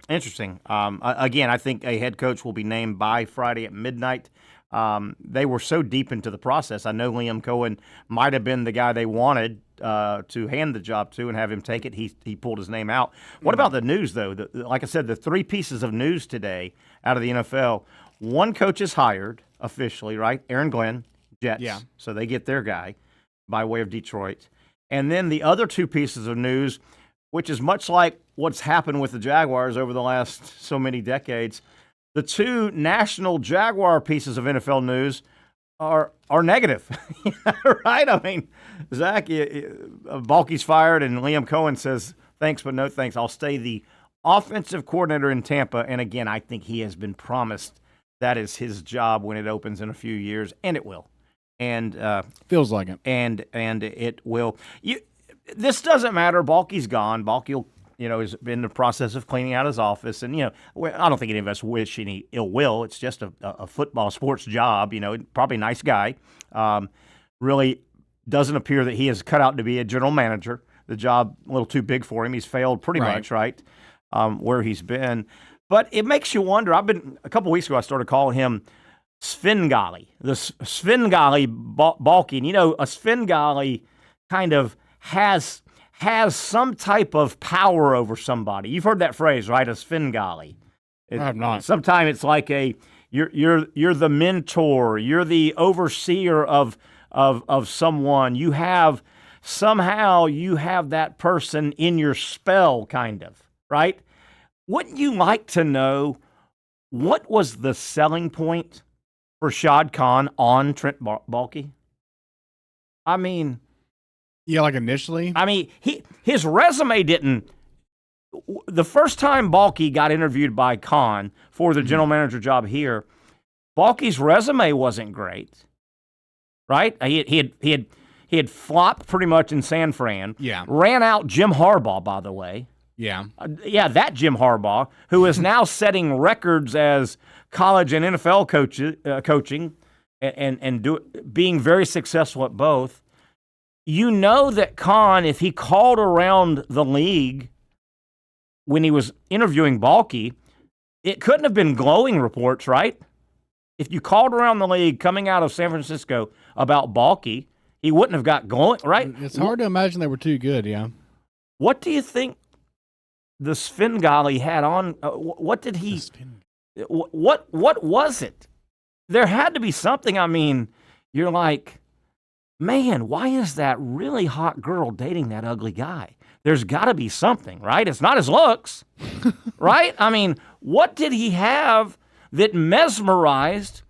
Interesting. Again, I think a head coach will be named by Friday at midnight. They were so deep into the process. I know Liam Cohen might have been the guy they wanted to hand the job to and have him take it. He pulled his name out. What about the news, though? Like I said, the three pieces of news today out of the NFL. One coach is hired officially, right? Aaron Glenn, Jets. Yeah. So they get their guy by way of Detroit. And then the other two pieces of news, which is much like what's happened with the Jaguars over the last so many decades, the two national Jaguar pieces of NFL news are negative, right? I mean, Zach, Baalke's fired, and Liam Cohen says, thanks, but no thanks. I'll stay the offensive coordinator in Tampa. And again, I think he has been promised that is his job when it opens in a few years, and it will. And feels like it. And it will. This doesn't matter. Baalke's gone. Baalke has been in the process of cleaning out his office, and I don't think any of us wish any ill will. It's just a football sports job. Probably a nice guy. Really doesn't appear that he has cut out to be a general manager. The job a little too big for him. He's failed pretty much, right? Where he's been. But it makes you wonder. A couple weeks ago, I started calling him Svengali, the Svengali Baalke. And, a Svengali kind of has some type of power over somebody. You've heard that phrase, right? A Svengali. I have not. Sometimes it's like you're the mentor, you're the overseer of someone. Somehow you have that person in your spell, kind of, right? Wouldn't you like to know what was the selling point for Shad Khan on Trent Baalke? I mean, yeah, like initially. I mean, his resume didn't. The first time Baalke got interviewed by Khan for the general manager job here, Baalke's resume wasn't great, right? He had flopped pretty much in San Fran. Yeah, ran out Jim Harbaugh, by the way. Yeah. That Jim Harbaugh, who is now setting records as college and NFL coaching and being very successful at both. You know that Khan, if he called around the league when he was interviewing Baalke, it couldn't have been glowing reports, right? If you called around the league coming out of San Francisco about Baalke, he wouldn't have got glowing, right? It's hard to imagine they were too good, yeah. What do you think the Svengali had on? What did he? What was it? There had to be something. I mean, you're like, man, why is that really hot girl dating that ugly guy? There's got to be something, right? It's not his looks, right? I mean, what did he have that mesmerized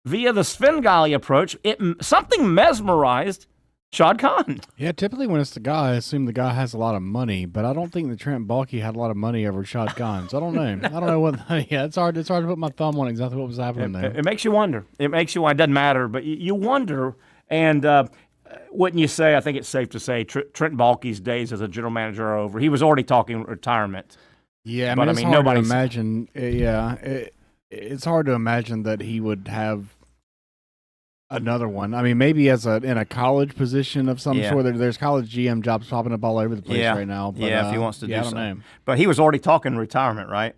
via the Svengali approach? Something mesmerized Shad Khan. Yeah, typically when it's the guy, I assume the guy has a lot of money, but I don't think that Trent Baalke had a lot of money over Shad Khan. So I don't know. I don't know what. Yeah, it's hard to put my thumb on exactly what was happening there. It makes you wonder. It doesn't matter, but you wonder. And wouldn't you say? I think it's safe to say Trent Baalke's days as a general manager are over. He was already talking retirement. Yeah, but it's hard to imagine. It's hard to imagine that he would have another one. I mean, maybe in a college position of some sort. There's college GM jobs popping up all over the place right now. But, if he wants to do something. I don't know. But he was already talking retirement, right?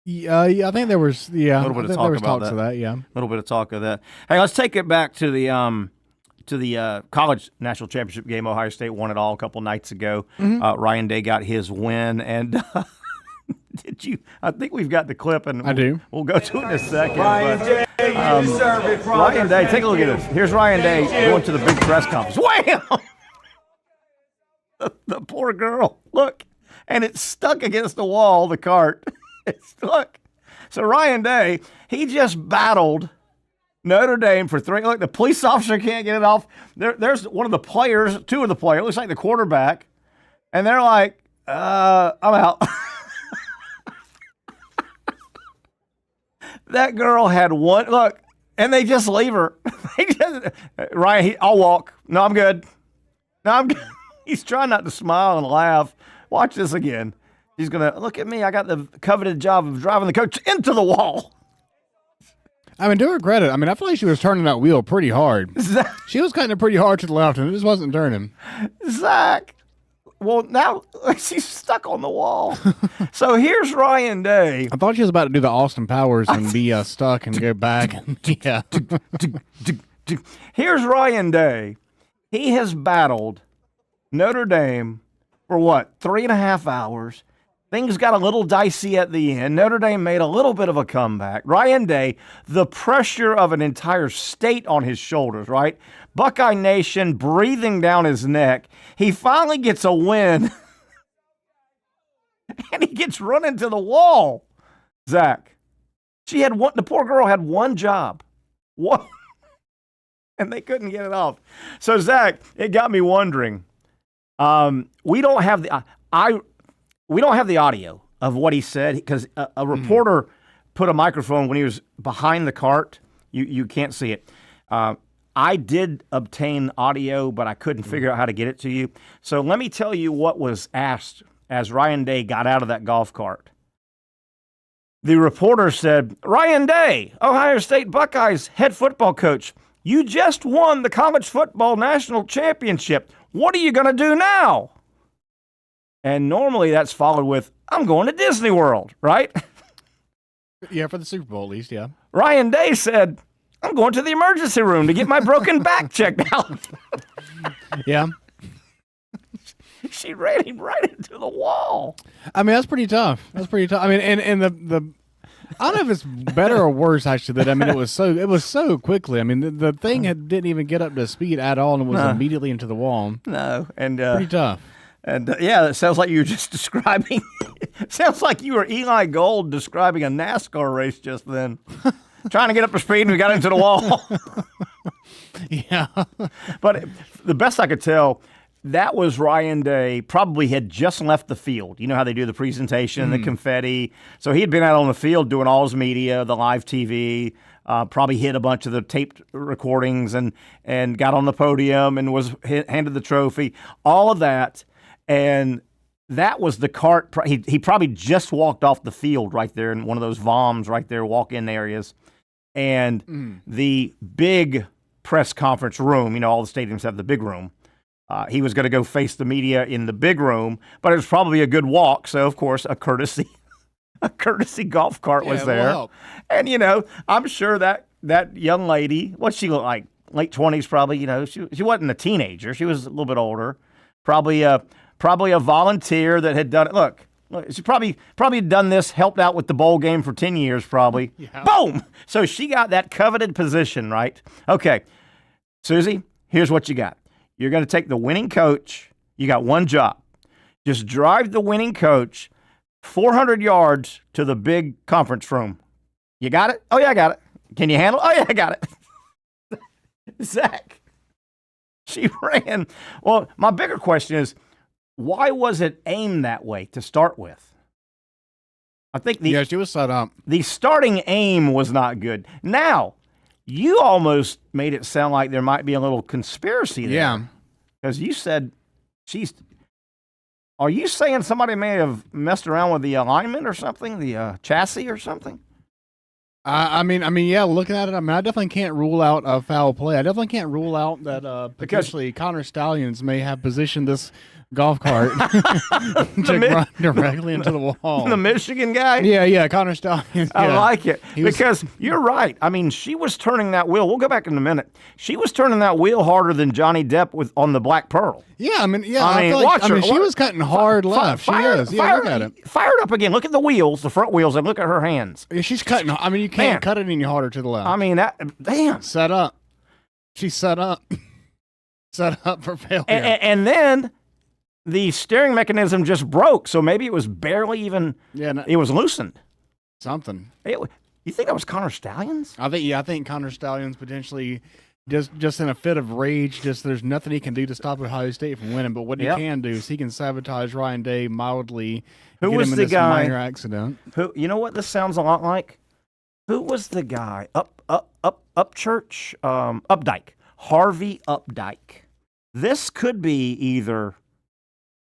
Yeah, I think there was. Yeah, a little bit of talk about that. Yeah, a little bit of talk of that. Hey, let's take it back to the college national championship game. Ohio State won it all a couple nights ago. Mm-hmm. Ryan Day got his win, and did you? I think we've got the clip, and I do. We'll go to it in a second. Ryan Day, take a look at this. Here's Ryan Day going to the big press conference. Wham! the poor girl. Look, and it's stuck against the wall. The cart. Look. So Ryan Day, he just battled Notre Dame for 3. Look, the police officer can't get it off. There's one of the players, 2 of the players, it looks like the quarterback, and they're like, I'm out. That girl had one, look, and they just leave her. Ryan, I'll walk. No, I'm good. No, I'm good. He's trying not to smile and laugh. Watch this again. He's going to, look at me. I got the coveted job of driving the coach into the wall. I mean, to her credit, I feel like she was turning that wheel pretty hard. She was kind of pretty hard to the left, and it just wasn't turning. Zach, well, now she's stuck on the wall. So here's Ryan Day. I thought she was about to do the Austin Powers and be stuck and go back. Yeah. Here's Ryan Day. He has battled Notre Dame for what, 3.5 hours. Things got a little dicey at the end. Notre Dame made a little bit of a comeback. Ryan Day, the pressure of an entire state on his shoulders, right? Buckeye Nation breathing down his neck. He finally gets a win. And he gets run into the wall. Zach, the poor girl had one job. One. And they couldn't get it off. So, Zach, it got me wondering. We don't have the audio of what he said because a reporter put a microphone when he was behind the cart. You can't see it. I did obtain audio, but I couldn't figure out how to get it to you. So let me tell you what was asked as Ryan Day got out of that golf cart. The reporter said, Ryan Day, Ohio State Buckeyes head football coach, you just won the college football national championship. What are you going to do now? And normally that's followed with, I'm going to Disney World, right? Yeah, for the Super Bowl at least, yeah. Ryan Day said, I'm going to the emergency room to get my broken back checked out. Yeah. She ran him right into the wall. That's pretty tough. And the I don't know if it's better or worse actually. That it was so quickly. The thing didn't even get up to speed at all, and it was immediately into the wall. No, and pretty tough. And it sounds like you were just describing. Sounds like you were Eli Gold describing a NASCAR race just then. Trying to get up to speed, and we got into the wall. Yeah, but the best I could tell, that was Ryan Day. Probably had just left the field. You know how they do the presentation, the confetti. So he had been out on the field doing all his media, the live TV. Probably hit a bunch of the taped recordings and got on the podium and was handed the trophy. All of that, and that was the cart. He probably just walked off the field right there in one of those VOMs right there, walk-in areas. And the big press conference room, all the stadiums have the big room. He was going to go face the media in the big room, but it was probably a good walk. So, of course, a courtesy golf cart was there. Well. And, I'm sure that young lady, what she looked like, late 20s probably, she wasn't a teenager. She was a little bit older. Probably a volunteer that had done it. Look, she probably done this, helped out with the bowl game for 10 years probably. Yeah. Boom! So she got that coveted position, right? Okay, Susie, here's what you got. You're going to take the winning coach. You got one job. Just drive the winning coach 400 yards to the big conference room. You got it? Oh, yeah, I got it. Can you handle it? Oh, yeah, I got it. Zach, she ran. Well, my bigger question is, why was it aimed that way to start with? I think she was set up. The starting aim was not good. Now, you almost made it sound like there might be a little conspiracy there. Yeah. Because you said are you saying somebody may have messed around with the alignment or something, the chassis or something? I mean, yeah, looking at it, I definitely can't rule out a foul play. I definitely can't rule out that potentially Connor Stallions may have positioned this golf cart to run directly into the wall. The Michigan guy? Yeah, Connor Stallions. I like it. Because you're right. I mean, she was turning that wheel. We'll go back in a minute. She was turning that wheel harder than Johnny Depp on the Black Pearl. Yeah, I mean, she was cutting hard left. She is. Yeah, look at it. Fire it up again. Look at the wheels, the front wheels, and look at her hands. Yeah, she's cutting. I mean, you can't cut it any harder to the left. I mean, damn. Set up. She's set up. Set up for failure. And then the steering mechanism just broke, so maybe it was barely even. Yeah, it was loosened. Something. You think that was Connor Stallions? I think Connor Stallions potentially just in a fit of rage. Just there's nothing he can do to stop Ohio State from winning. But what he can do is he can sabotage Ryan Day mildly. Who was the guy? Minor accident. Who? You know what this sounds a lot like? Who was the guy? Upchurch? Updike. Harvey Updike. This could be either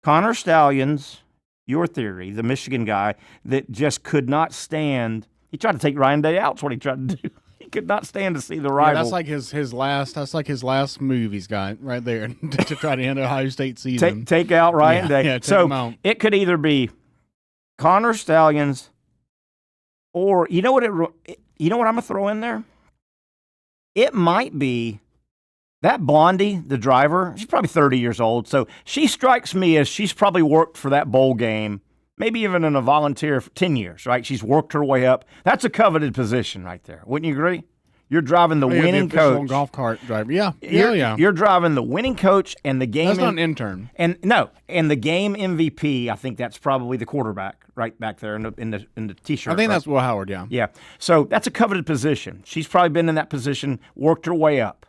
Connor Stallions, your theory, the Michigan guy that just could not stand. He tried to take Ryan Day out. That's what he tried to do. He could not stand to see the rival. Yeah, that's like his last move he's got right there to try to end Ohio State season. Take out Ryan Day. Yeah, so it could either be Connor Stallions, or you know what I'm gonna throw in there? It might be that Blondie, the driver. She's probably 30 years old, so she strikes me as she's probably worked for that bowl game, maybe even in a volunteer for 10 years, right? She's worked her way up. That's a coveted position right there. Wouldn't you agree? You're driving the winning coach. Golf cart driver. Yeah. You're driving the winning coach and the game. That's not an intern. And the game MVP. I think that's probably the quarterback right back there in the t-shirt. I think that's Will Howard. Yeah. Yeah. So that's a coveted position. She's probably been in that position, worked her way up.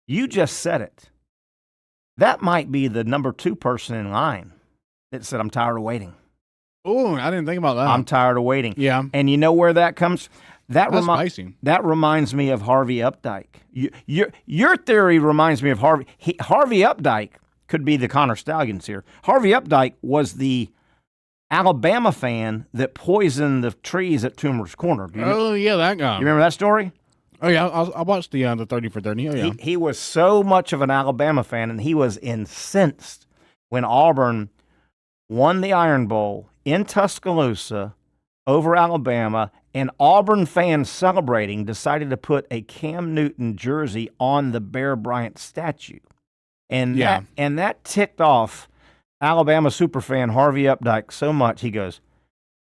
You just said it. That might be the number 2 person in line that said, "I'm tired of waiting." Oh, I didn't think about that. I'm tired of waiting. Yeah. And you know where that comes? That's spicy. That reminds me of Harvey Updike. Your theory reminds me of Harvey. Harvey Updike could be the Connor Stallions here. Harvey Updike was the Alabama fan that poisoned the trees at Toomer's Corner. Yeah, that guy. You remember that story? Oh, yeah, I watched the 30 for 30. Oh, yeah. He was so much of an Alabama fan, and he was incensed when Auburn won the Iron Bowl in Tuscaloosa over Alabama, and Auburn fans celebrating decided to put a Cam Newton jersey on the Bear Bryant statue. And that ticked off Alabama superfan Harvey Updike so much, he goes,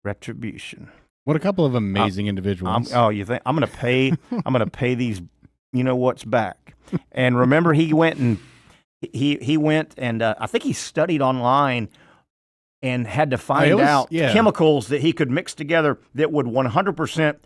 retribution. What a couple of amazing individuals. You think I'm going to pay these, you know what's back. And remember, he went and I think he studied online and had to find out chemicals that he could mix together that would 100%,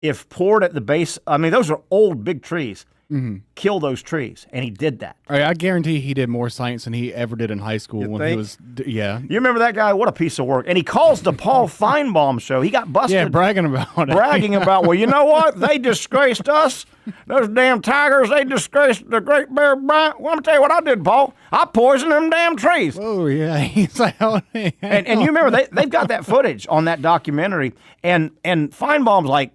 if poured at the base. I mean, those are old big trees. Mm-hmm. Kill those trees, and he did that. I guarantee he did more science than he ever did in high school he was. Yeah, you remember that guy? What a piece of work! And he calls the Paul Feinbaum show. He got busted. Yeah, bragging about it. Well, you know what? They disgraced us. Those damn Tigers. They disgraced the Great Bear Bryant. Well, let me tell you what I did, Paul. I poisoned them damn trees. Oh yeah, he's like, and you remember they've got that footage on that documentary, and Feinbaum's like.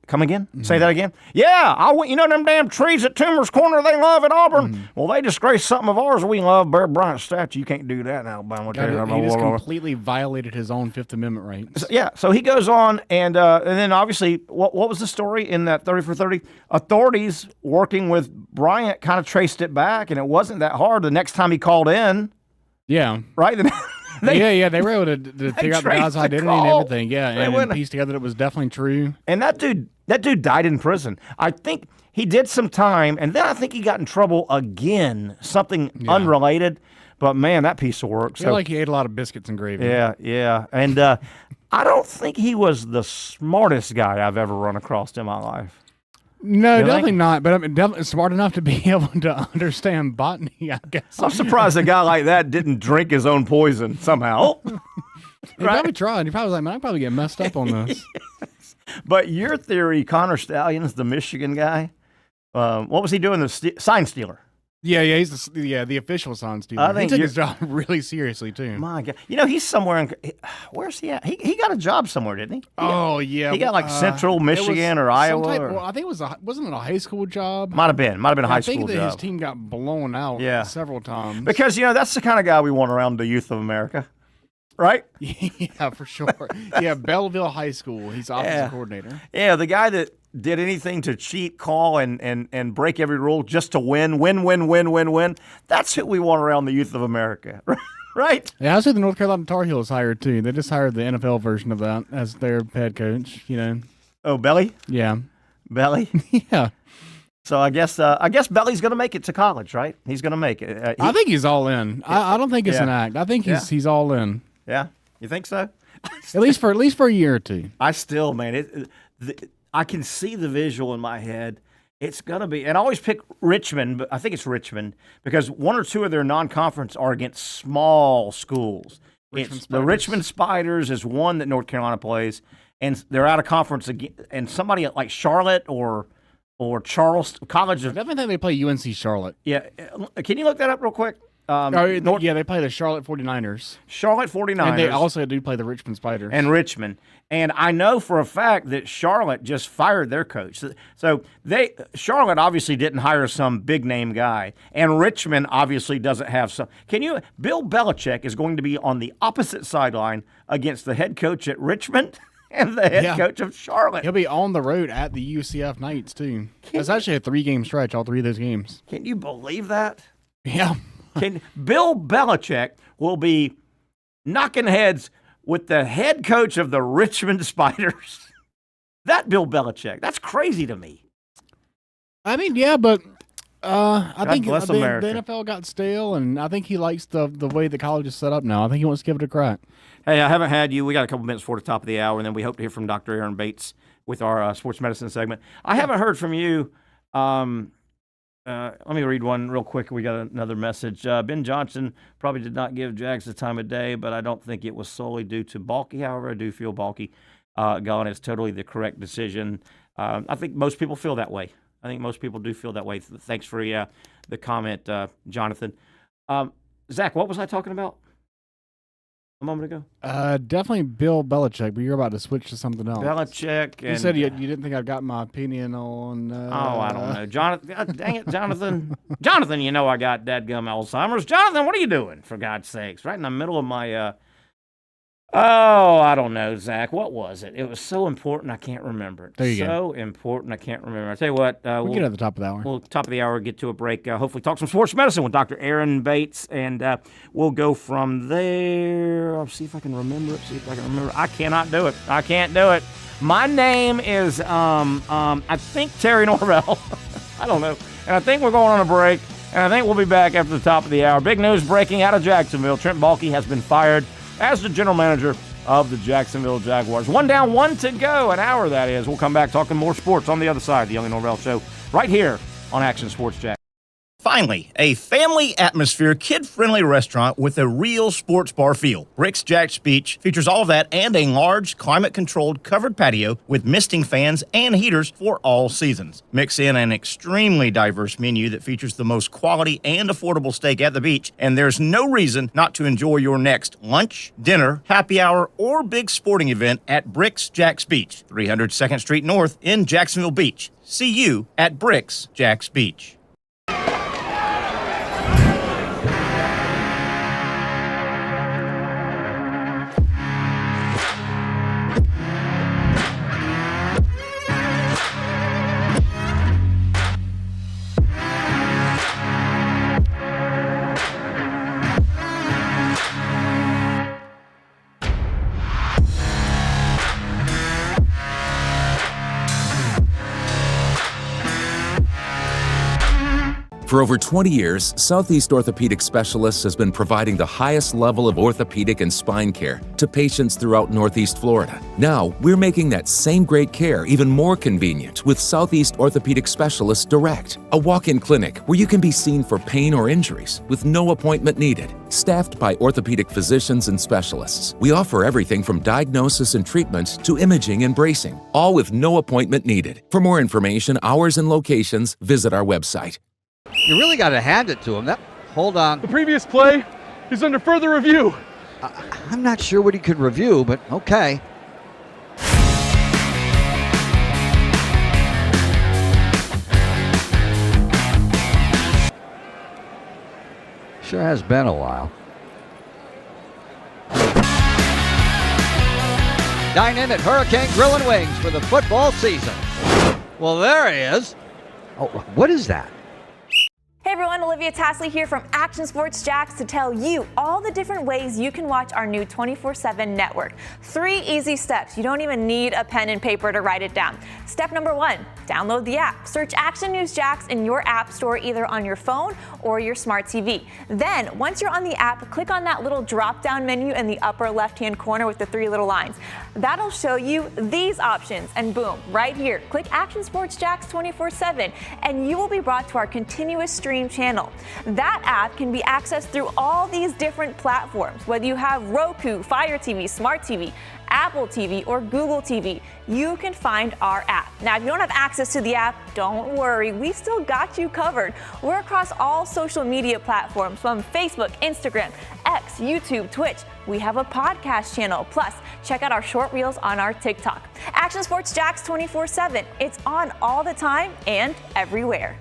Come again? Mm-hmm. Say that again? Yeah, I went. You know them damn trees at Toomer's Corner they love at Auburn? Mm-hmm. Well, they disgraced something of ours. We love Bear Bryant's statue. You can't do that in Alabama. He just completely violated his own Fifth Amendment rights. So he goes on, and then obviously, what was the story in that 30 for 30? Authorities working with Bryant kind of traced it back, and it wasn't that hard. The next time he called in, yeah, right? They were able to figure out the guy's identity and everything. Yeah, and piece together that it was definitely true. And that dude died in prison. I think he did some time, and then I think he got in trouble again, something unrelated. But man, that piece of work. I feel like he ate a lot of biscuits and gravy. Yeah. And I don't think he was the smartest guy I've ever run across in my life. No, definitely not. But I mean, definitely smart enough to be able to understand botany, I guess. I'm surprised a guy like that didn't drink his own poison somehow. He probably tried. He probably was like, man, I probably get messed up on this. Yes. But your theory, Connor Stalions, the Michigan guy, what was he doing? The sign stealer. Yeah, he's the official sign stealer. He took his job really seriously too. My God, he's somewhere. Where's he at? He got a job somewhere, didn't he? He got like Central Michigan or Iowa. I think it wasn't it a high school job? Might have been a high school job. I think that his team got blown out several times. Because that's the kind of guy we want around the youth of America, right? Yeah, for sure. Yeah, Belleville High School. He's offensive coordinator. Yeah, the guy that did anything to cheat, call, and break every rule just to win. That's who we want around the youth of America, right? Yeah, I see the North Carolina Tar Heels hired too. They just hired the NFL version of that as their head coach. Oh, Belly? Yeah, Belly. Yeah. So I guess Belly's going to make it to college, right? He's going to make it. I think he's all in. I don't think it's an act. I think he's all in. Yeah, you think so? at least for a year or two. I still, man, I can see the visual in my head. It's going to be, and I always pick Richmond, but I think it's Richmond because one or two of their non-conference are against small schools. The Richmond Spiders is one that North Carolina plays, and they're out of conference again. And somebody like Charlotte or Charleston College. I definitely think they play UNC Charlotte. Yeah, can you look that up real quick? They play the Charlotte 49ers. Charlotte 49ers. And they also do play the Richmond Spiders. And Richmond. And I know for a fact that Charlotte just fired their coach. So Charlotte obviously didn't hire some big-name guy. And Richmond obviously doesn't have some. Bill Belichick is going to be on the opposite sideline against the head coach at Richmond and the head coach of Charlotte. He'll be on the road at the UCF Knights, too. It's actually a 3-game stretch, all 3 of those games. Can you believe that? Yeah. Bill Belichick will be knocking heads with the head coach of the Richmond Spiders. That Bill Belichick. That's crazy to me. I mean, yeah, but I think the America. NFL got stale, and I think he likes the way the college is set up now. I think he wants to give it a crack. Hey, I haven't had you. We got a couple minutes before the top of the hour, and then we hope to hear from Dr. Aaron Bates with our sports medicine segment. I haven't heard from you. Let me read one real quick. We got another message. Ben Johnson probably did not give Jags the time of day, but I don't think it was solely due to Baalke. However, I do feel Baalke gone is totally the correct decision. I think most people feel that way. I think most people do feel that way. Thanks for the comment, Jonathan. Zach, what was I talking about a moment ago? Definitely Bill Belichick, but you're about to switch to something else. Belichick. You said you didn't think I'd got my opinion on... I don't know. Jonathan, God dang it, Jonathan. Jonathan, I got dadgum Alzheimer's. Jonathan, what are you doing, for God's sakes? Right in the middle of my... I don't know, Zach. What was it? It was so important, I can't remember it. There you go. So important, I can't remember. I tell you what. We'll get at the top of the hour. We'll top of the hour, get to a break. Hopefully talk some sports medicine with Dr. Aaron Bates, and we'll go from there. I'll see if I can remember it. I cannot do it. I can't do it. My name is, I think, Terry Norvell. I don't know. And I think we're going on a break, and I think we'll be back after the top of the hour. Big news breaking out of Jacksonville. Trent Baalke has been fired as the general manager of the Jacksonville Jaguars. 1 down, 1 to go. An hour, that is. We'll come back talking more sports on the other side. The Young and Norvell Show right here on Action Sports Jax. Finally, a family atmosphere, kid-friendly restaurant with a real sports bar feel. Bricks Jax Beach features all of that and a large, climate-controlled covered patio with misting fans and heaters for all seasons. Mix in an extremely diverse menu that features the most quality and affordable steak at the beach, and there's no reason not to enjoy your next lunch, dinner, happy hour, or big sporting event at Bricks Jax Beach, 300 2nd Street North in Jacksonville Beach. See you at Bricks Jax Beach. For over 20 years, Southeast Orthopedic Specialists has been providing the highest level of orthopedic and spine care to patients throughout Northeast Florida. Now, we're making that same great care even more convenient with Southeast Orthopedic Specialists Direct, a walk-in clinic where you can be seen for pain or injuries with no appointment needed. Staffed by orthopedic physicians and specialists, we offer everything from diagnosis and treatment to imaging and bracing, all with no appointment needed. For more information, hours, and locations, visit our website. You really got to hand it to him. Hold on. The previous play is under further review. I'm not sure what he could review, but okay. Sure has been a while. Dine in at Hurricane Grill and Wings for the football season. Well, there he is. Oh, what is that? Hey everyone, Olivia Tasley here from Action Sports Jax to tell you all the different ways you can watch our new 24/7 network. 3 easy steps. You don't even need a pen and paper to write it down. Step number 1, download the app. Search Action News Jax in your app store either on your phone or your smart TV. Then, once you're on the app, click on that little drop-down menu in the upper left-hand corner with the 3 little lines. That'll show you these options, and boom, right here, click Action Sports Jax 24/7, and you will be brought to our continuous stream channel. That app can be accessed through all these different platforms. Whether you have Roku, Fire TV, Smart TV, Apple TV, or Google TV, you can find our app. Now, if you don't have access to the app, don't worry, we still got you covered. We're across all social media platforms from Facebook, Instagram, X, YouTube, Twitch. We have a podcast channel. Plus, check out our short reels on our TikTok. Action Sports Jax 24/7. It's on all the time and everywhere.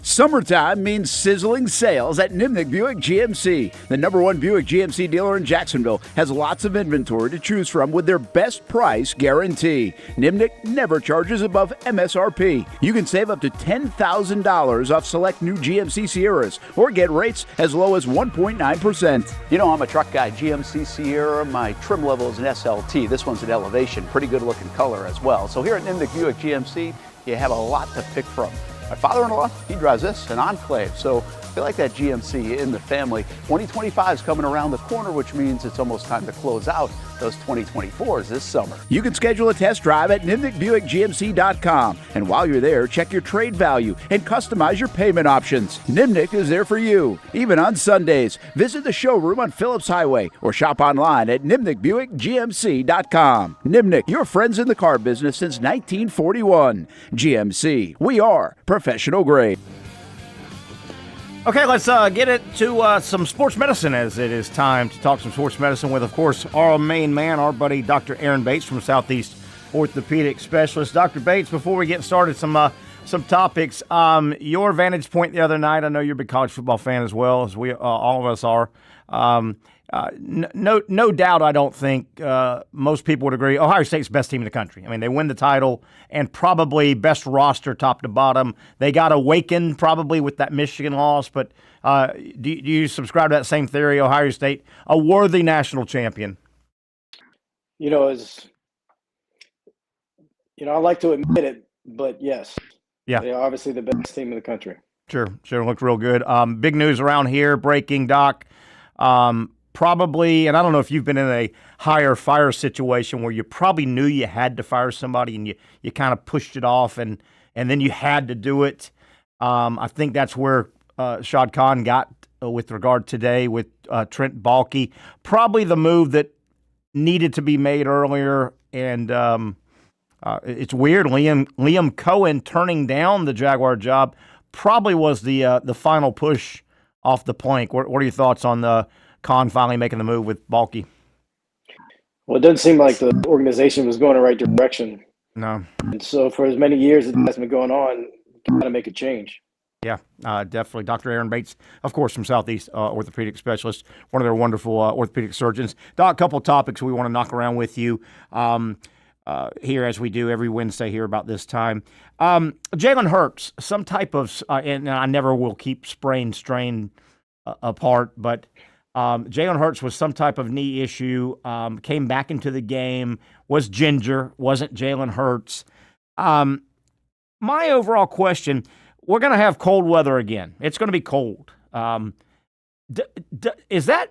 Summertime means sizzling sales at Nimnick Buick GMC. The #1 Buick GMC dealer in Jacksonville has lots of inventory to choose from with their best price guarantee. Nimnick never charges above MSRP. You can save up to $10,000 off select new GMC Sierras or get rates as low as 1.9%. You know, I'm a truck guy. GMC Sierra, my trim level is an SLT. This one's an Elevation. Pretty good looking color as well. So here at Nimnick Buick GMC, you have a lot to pick from. My father-in-law, he drives this, an Enclave, so I like that GMC in the family. 2025 is coming around the corner, which means it's almost time to close out those 2024s this summer. You can schedule a test drive at NimnickBuickGMC.com, and while you're there, check your trade value and customize your payment options. Nimnick is there for you, even on Sundays. Visit the showroom on Phillips Highway or shop online at NimnickBuickGMC.com. Nimnick, your friends in the car business since 1941. GMC, we are professional grade. Okay, let's get it to some sports medicine, as it is time to talk some sports medicine with, of course, our main man, our buddy, Dr. Aaron Bates from Southeast Orthopedic Specialist. Dr. Bates, before we get started, some topics. Your vantage point the other night, I know you're a big college football fan as well, as we all of us are. No doubt, I don't think most people would agree, Ohio State's the best team in the country. I mean, they win the title and probably best roster top to bottom. They got awakened probably with that Michigan loss, but do you subscribe to that same theory, Ohio State, a worthy national champion? You know, I like to admit it, but yes. Yeah. They are obviously the best team in the country. Sure, looked real good. Big news around here, breaking, Doc. Probably, and I don't know if you've been in a hire fire situation where you probably knew you had to fire somebody and you kind of pushed it off and then you had to do it. I think that's where Shad Khan got with regard today with Trent Baalke. Probably the move that needed to be made earlier, and it's weird. Liam Cohen turning down the Jaguar job probably was the final push off the plank. What are your thoughts on the Khan finally making the move with Baalke? Well, it doesn't seem like the organization was going the right direction. No. And so for as many years as that's been going on, you got to make a change. Yeah, definitely. Dr. Aaron Bates, of course, from Southeast Orthopedic Specialist, one of their wonderful orthopedic surgeons. Doc, a couple of topics we want to knock around with you here, as we do every Wednesday here about this time. Jalen Hurts, some type of, and I never will keep sprain, strain apart, but Jalen Hurts was some type of knee issue, came back into the game, was ginger, wasn't Jalen Hurts. My overall question, we're going to have cold weather again. It's going to be cold. Does that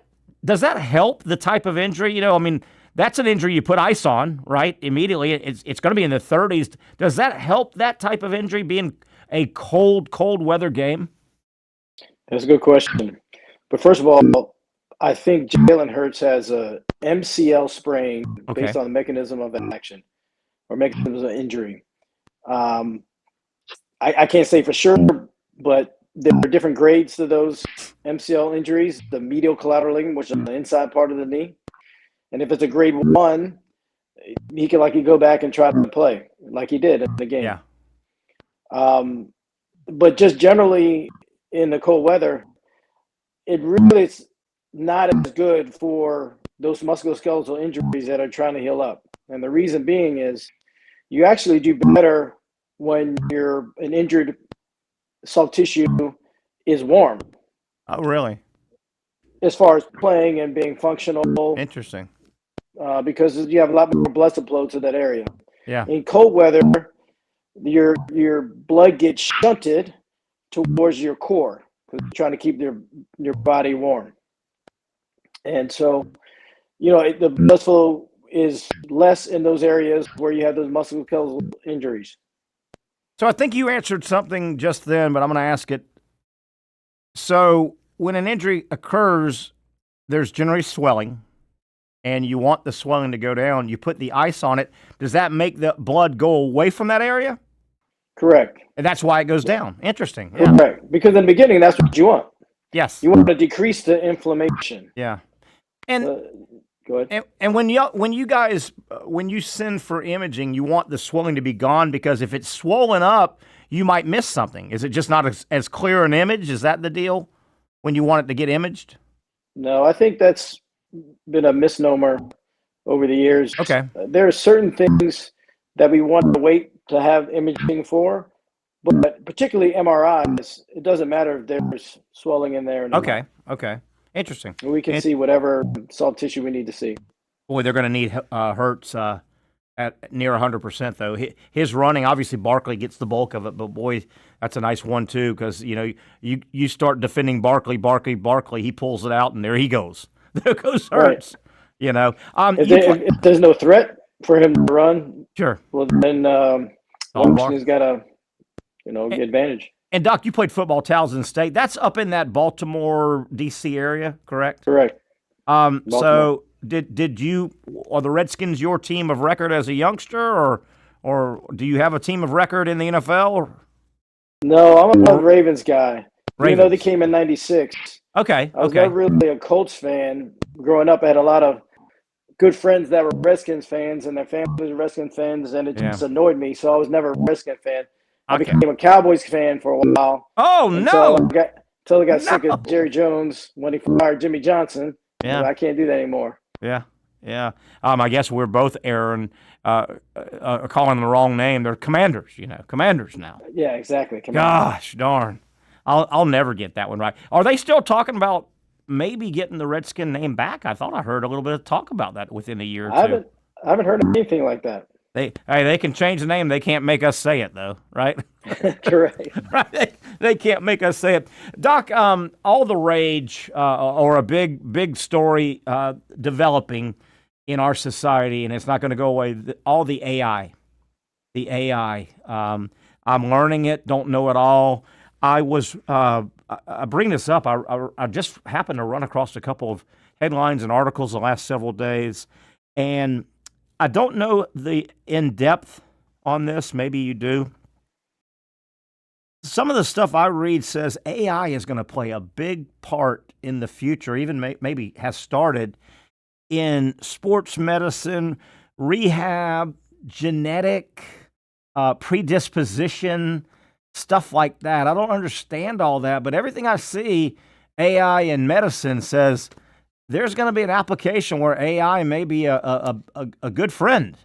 help the type of injury? I mean, that's an injury you put ice on, right? Immediately, it's going to be in the 30s. Does that help that type of injury being a cold weather game? That's a good question. But first of all, I think Jalen Hurts has a MCL sprain based on the mechanism of action or mechanism of injury. I can't say for sure, but there are different grades to those MCL injuries. The medial collateral ligament, which is the inside part of the knee. And if it's a grade 1, he can likely go back and try to play like he did in the game. Yeah. But just generally in the cold weather, it really is not as good for those musculoskeletal injuries that are trying to heal up. And the reason being is you actually do better when an injured soft tissue is warm. Oh, really? As far as playing and being functional. Interesting. Because you have a lot more blood supply to that area. Yeah. In cold weather, your blood gets shunted towards your core because you're trying to keep your body warm. And so, the blood flow is less in those areas where you have those musculoskeletal injuries. So I think you answered something just then, but I'm going to ask it. So when an injury occurs, there's generally swelling, and you want the swelling to go down. You put the ice on it. Does that make the blood go away from that area? Correct. And that's why it goes down. Interesting. Yeah. Correct. Because in the beginning, that's what you want. Yes. You want to decrease the inflammation. Yeah. And go ahead. And when you send for imaging, you want the swelling to be gone, because if it's swollen up, you might miss something. Is it just not as clear an image? Is that the deal when you want it to get imaged? No, I think that's been a misnomer over the years. Okay. There are certain things that we want to wait to have imaging for, but particularly MRIs, it doesn't matter if there's swelling in there or not. Okay. Interesting. We can see whatever soft tissue we need to see. Boy, they're going to need Hurts at near 100%, though. His running, obviously, Barkley gets the bulk of it, but boy, that's a nice 1-2, because you start defending Barkley, he pulls it out, and there he goes. There goes Hurts. Right. If there's no threat for him to run, sure. Well, then Washington's got to, get advantage. And Doc, you played football at Towson State. That's up in that Baltimore, D.C. area, correct? Correct. So did you, are the Redskins your team of record as a youngster, or do you have a team of record in the NFL? No, I'm a Ravens guy. Ravens. Even though they came in '96. Okay. I was never really a Colts fan. Growing up, I had a lot of good friends that were Redskins fans, and their families were Redskins fans, and it just annoyed me. So I was never a Redskins fan. I became a Cowboys fan for a while. Oh, no. Until I got sick of Jerry Jones when he fired Jimmy Johnson. Yeah. I can't do that anymore. Yeah. I guess we're both calling the wrong name. They're Commanders, Commanders now. Yeah, exactly. Gosh darn. I'll never get that one right. Are they still talking about maybe getting the Redskin name back? I thought I heard a little bit of talk about that within a year or two. I haven't heard anything like that. They can change the name. They can't make us say it, though, right? Correct. Right. They can't make us say it. Doc, all the rage or a big story developing in our society, and it's not going to go away, all the AI. The AI. I'm learning it, don't know it all. I bring this up. I just happened to run across a couple of headlines and articles the last several days, and I don't know the in-depth on this. Maybe you do. Some of the stuff I read says AI is going to play a big part in the future, even maybe has started, in sports medicine, rehab, genetic predisposition, stuff like that. I don't understand all that, but everything I see, AI in medicine says there's going to be an application where AI may be a good friend.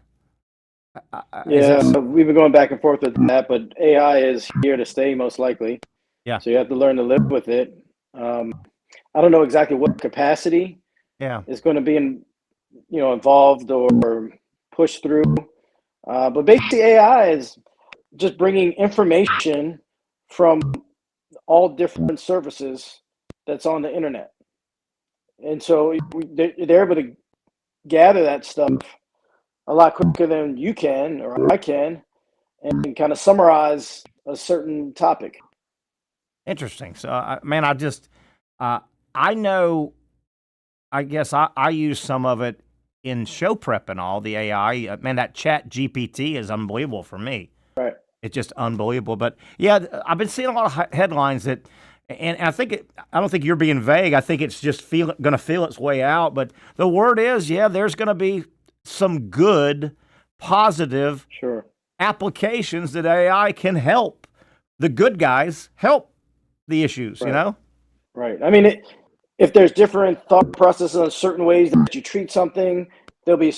Yeah, we've been going back and forth with that, but AI is here to stay most likely. Yeah. So you have to learn to live with it. I don't know exactly what capacity is going to be involved or pushed through. But basically AI is just bringing information from all different surfaces that's on the internet. And so they're able to gather that stuff a lot quicker than you can or I can and kind of summarize a certain topic. Interesting. So, I know, I guess I use some of it in show prep and all, the AI. That Chat GPT is unbelievable for me. Right. It's just unbelievable. But, yeah, I've been seeing a lot of headlines that, and I don't think you're being vague. I think it's just going to feel its way out. But the word is, there's going to be some good, positive applications that AI can help the good guys help the issues, Right. I mean, if there's different thought processes on certain ways that you treat something, there'll be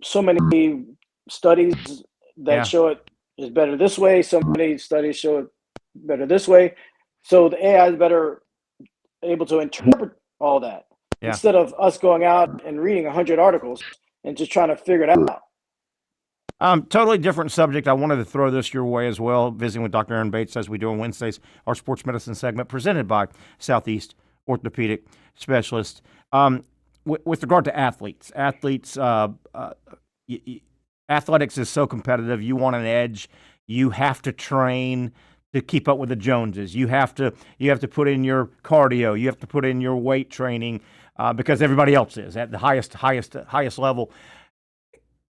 so many studies that show it is better this way. So many studies show it better this way. So the AI is better able to interpret all that instead of us going out and reading 100 articles and just trying to figure it out. Totally different subject. I wanted to throw this your way as well, visiting with Dr. Aaron Bates as we do on Wednesdays, our sports medicine segment presented by Southeast Orthopedic Specialist. With regard to athletes, athletics is so competitive. You want an edge. You have to train to keep up with the Joneses. You have to put in your cardio. You have to put in your weight training because everybody else is at the highest level.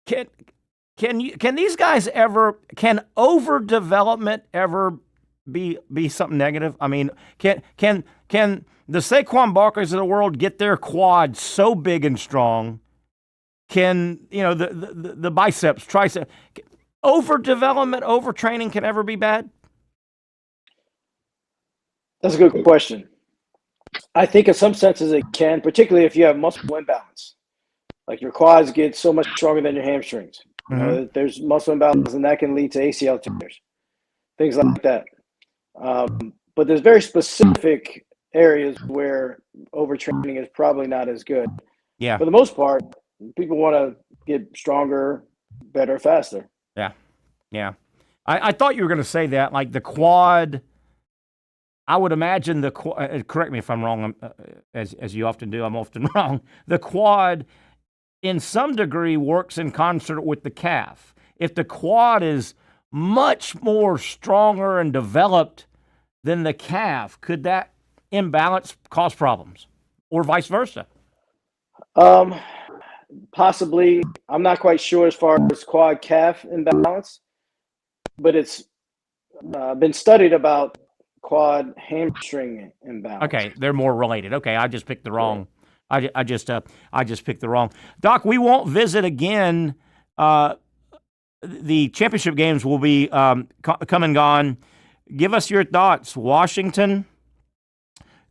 Can these guys can overdevelopment ever be something negative? I mean, can the Saquon Barklers of the world get their quad so big and strong? Can the biceps, triceps, overdevelopment, overtraining can ever be bad? That's a good question. I think in some senses it can, particularly if you have muscle imbalance. Like your quads get so much stronger than your hamstrings. There's muscle imbalance, and that can lead to ACL tears, things like that. But there's very specific areas where overtraining is probably not as good. Yeah. For the most part, people want to get stronger, better, faster. Yeah. I thought you were going to say that, like the quad. I would imagine the quad. Correct me if I'm wrong, as you often do. I'm often wrong. The quad, in some degree, works in concert with the calf. If the quad is much more stronger and developed than the calf, could that imbalance cause problems, or vice versa? Possibly. I'm not quite sure as far as quad calf imbalance, but it's been studied about quad hamstring imbalance. Okay, they're more related. Okay, I just picked the wrong. I just picked the wrong. Doc, we won't visit again. The championship games will be come and gone. Give us your thoughts. Washington,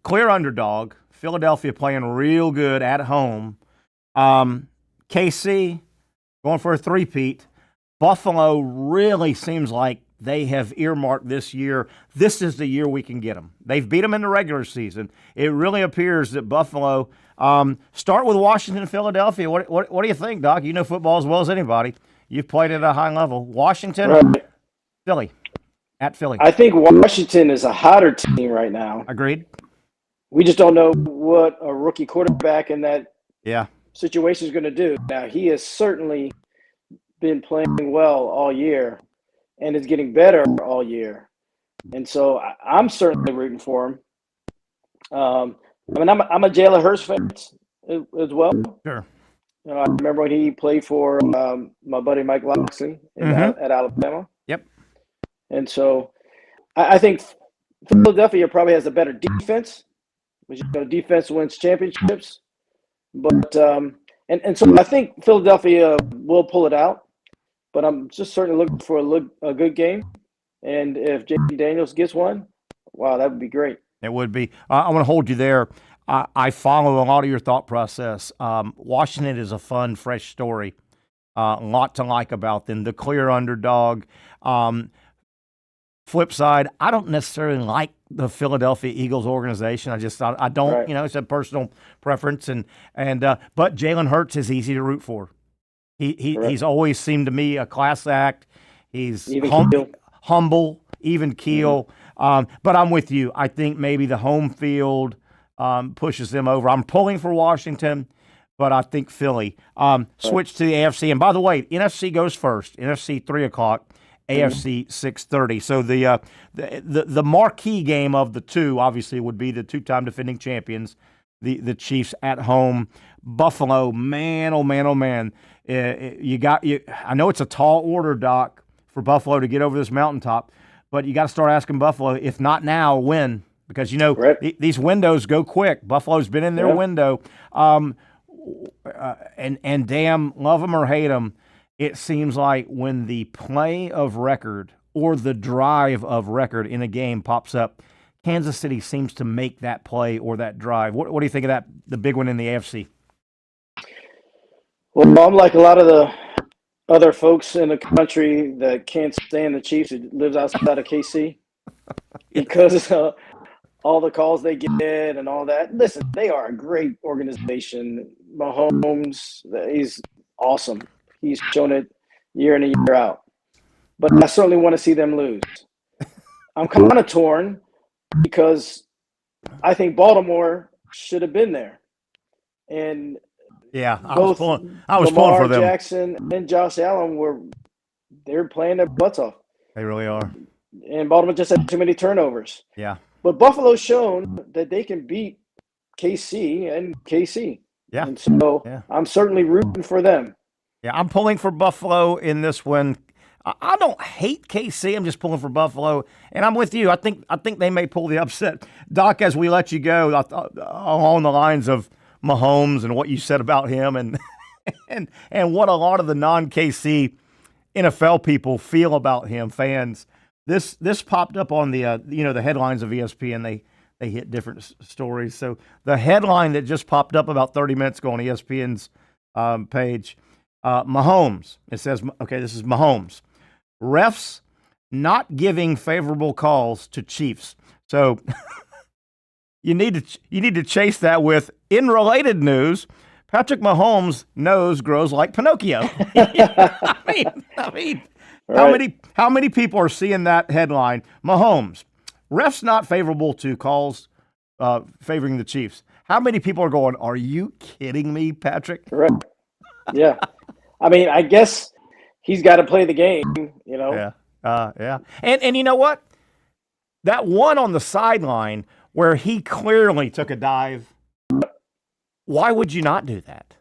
clear underdog. Philadelphia playing real good at home. KC going for a three-peat. Buffalo really seems like they have earmarked this year. This is the year we can get them. They've beat them in the regular season. It really appears that Buffalo. Start with Washington and Philadelphia. What do you think, Doc? You know football as well as anybody. You've played at a high level. Washington, Philly, at Philly. I think Washington is a hotter team right now. Agreed. We just don't know what a rookie quarterback in that situation is going to do. Now, he has certainly been playing well all year and is getting better all year. And so I'm certainly rooting for him. I'm a Jalen Hurts fan as well. Sure. I remember when he played for my buddy Mike Loxley at Alabama. Yep. And so I think Philadelphia probably has a better defense, which defense wins championships. But and so I think Philadelphia will pull it out. But I'm just certainly looking for a good game. And if J.D. Daniels gets one, wow, that would be great. It would be. I want to hold you there. I follow a lot of your thought process. Washington is a fun, fresh story. A lot to like about them. The clear underdog. Flip side, I don't necessarily like the Philadelphia Eagles organization. I don't. Right. It's a personal preference. But Jalen Hurts is easy to root for. He's always seemed to me a class act. He's humble, even keel. But I'm with you. I think maybe the home field pushes them over. I'm pulling for Washington, but I think Philly. Switch to the AFC. And by the way, NFC goes first. NFC 3 o'clock, AFC 6:30. So the marquee game of the two, obviously, would be the two-time defending champions, the Chiefs at home. Buffalo, man, oh man, oh man. I know it's a tall order, Doc, for Buffalo to get over this mountaintop, but you got to start asking Buffalo, if not now, when? Because, these windows go quick. Buffalo's been in their window. And damn, love them or hate them, it seems like when the play of record or the drive of record in a game pops up, Kansas City seems to make that play or that drive. What do you think of that, the big one in the AFC? Well, I'm like a lot of the other folks in the country that can't stand the Chiefs, who lives outside of KC, because all the calls they get and all that. Listen, they are a great organization. Mahomes, he's awesome. He's shown it year in and year out. But I certainly want to see them lose. I'm kind of torn because I think Baltimore should have been there. And yeah, I was pulling Lamar for them. Jackson and Josh Allen they're playing their butts off. They really are. And Baltimore just had too many turnovers. Yeah. But Buffalo's shown that they can beat KC and KC. Yeah. And so I'm certainly rooting for them. Yeah, I'm pulling for Buffalo in this one. I don't hate KC. I'm just pulling for Buffalo, and I'm with you. I think they may pull the upset. Doc, as we let you go, along the lines of Mahomes and what you said about him, and what a lot of the non-KC NFL people feel about him, fans. This popped up on the the headlines of ESPN. They hit different stories. So the headline that just popped up about 30 minutes ago on ESPN's page, Mahomes. It says, okay, this is Mahomes. Refs not giving favorable calls to Chiefs. So you need to chase that with, in related news, Patrick Mahomes' nose grows like Pinocchio. I mean, right. How many people are seeing that headline? Mahomes, refs not favorable to calls favoring the Chiefs. How many people are going, are you kidding me, Patrick? Right. Yeah. I mean, I guess he's got to play the game, Yeah. Yeah. And you know what? That one on the sideline where he clearly took a dive, why would you not do that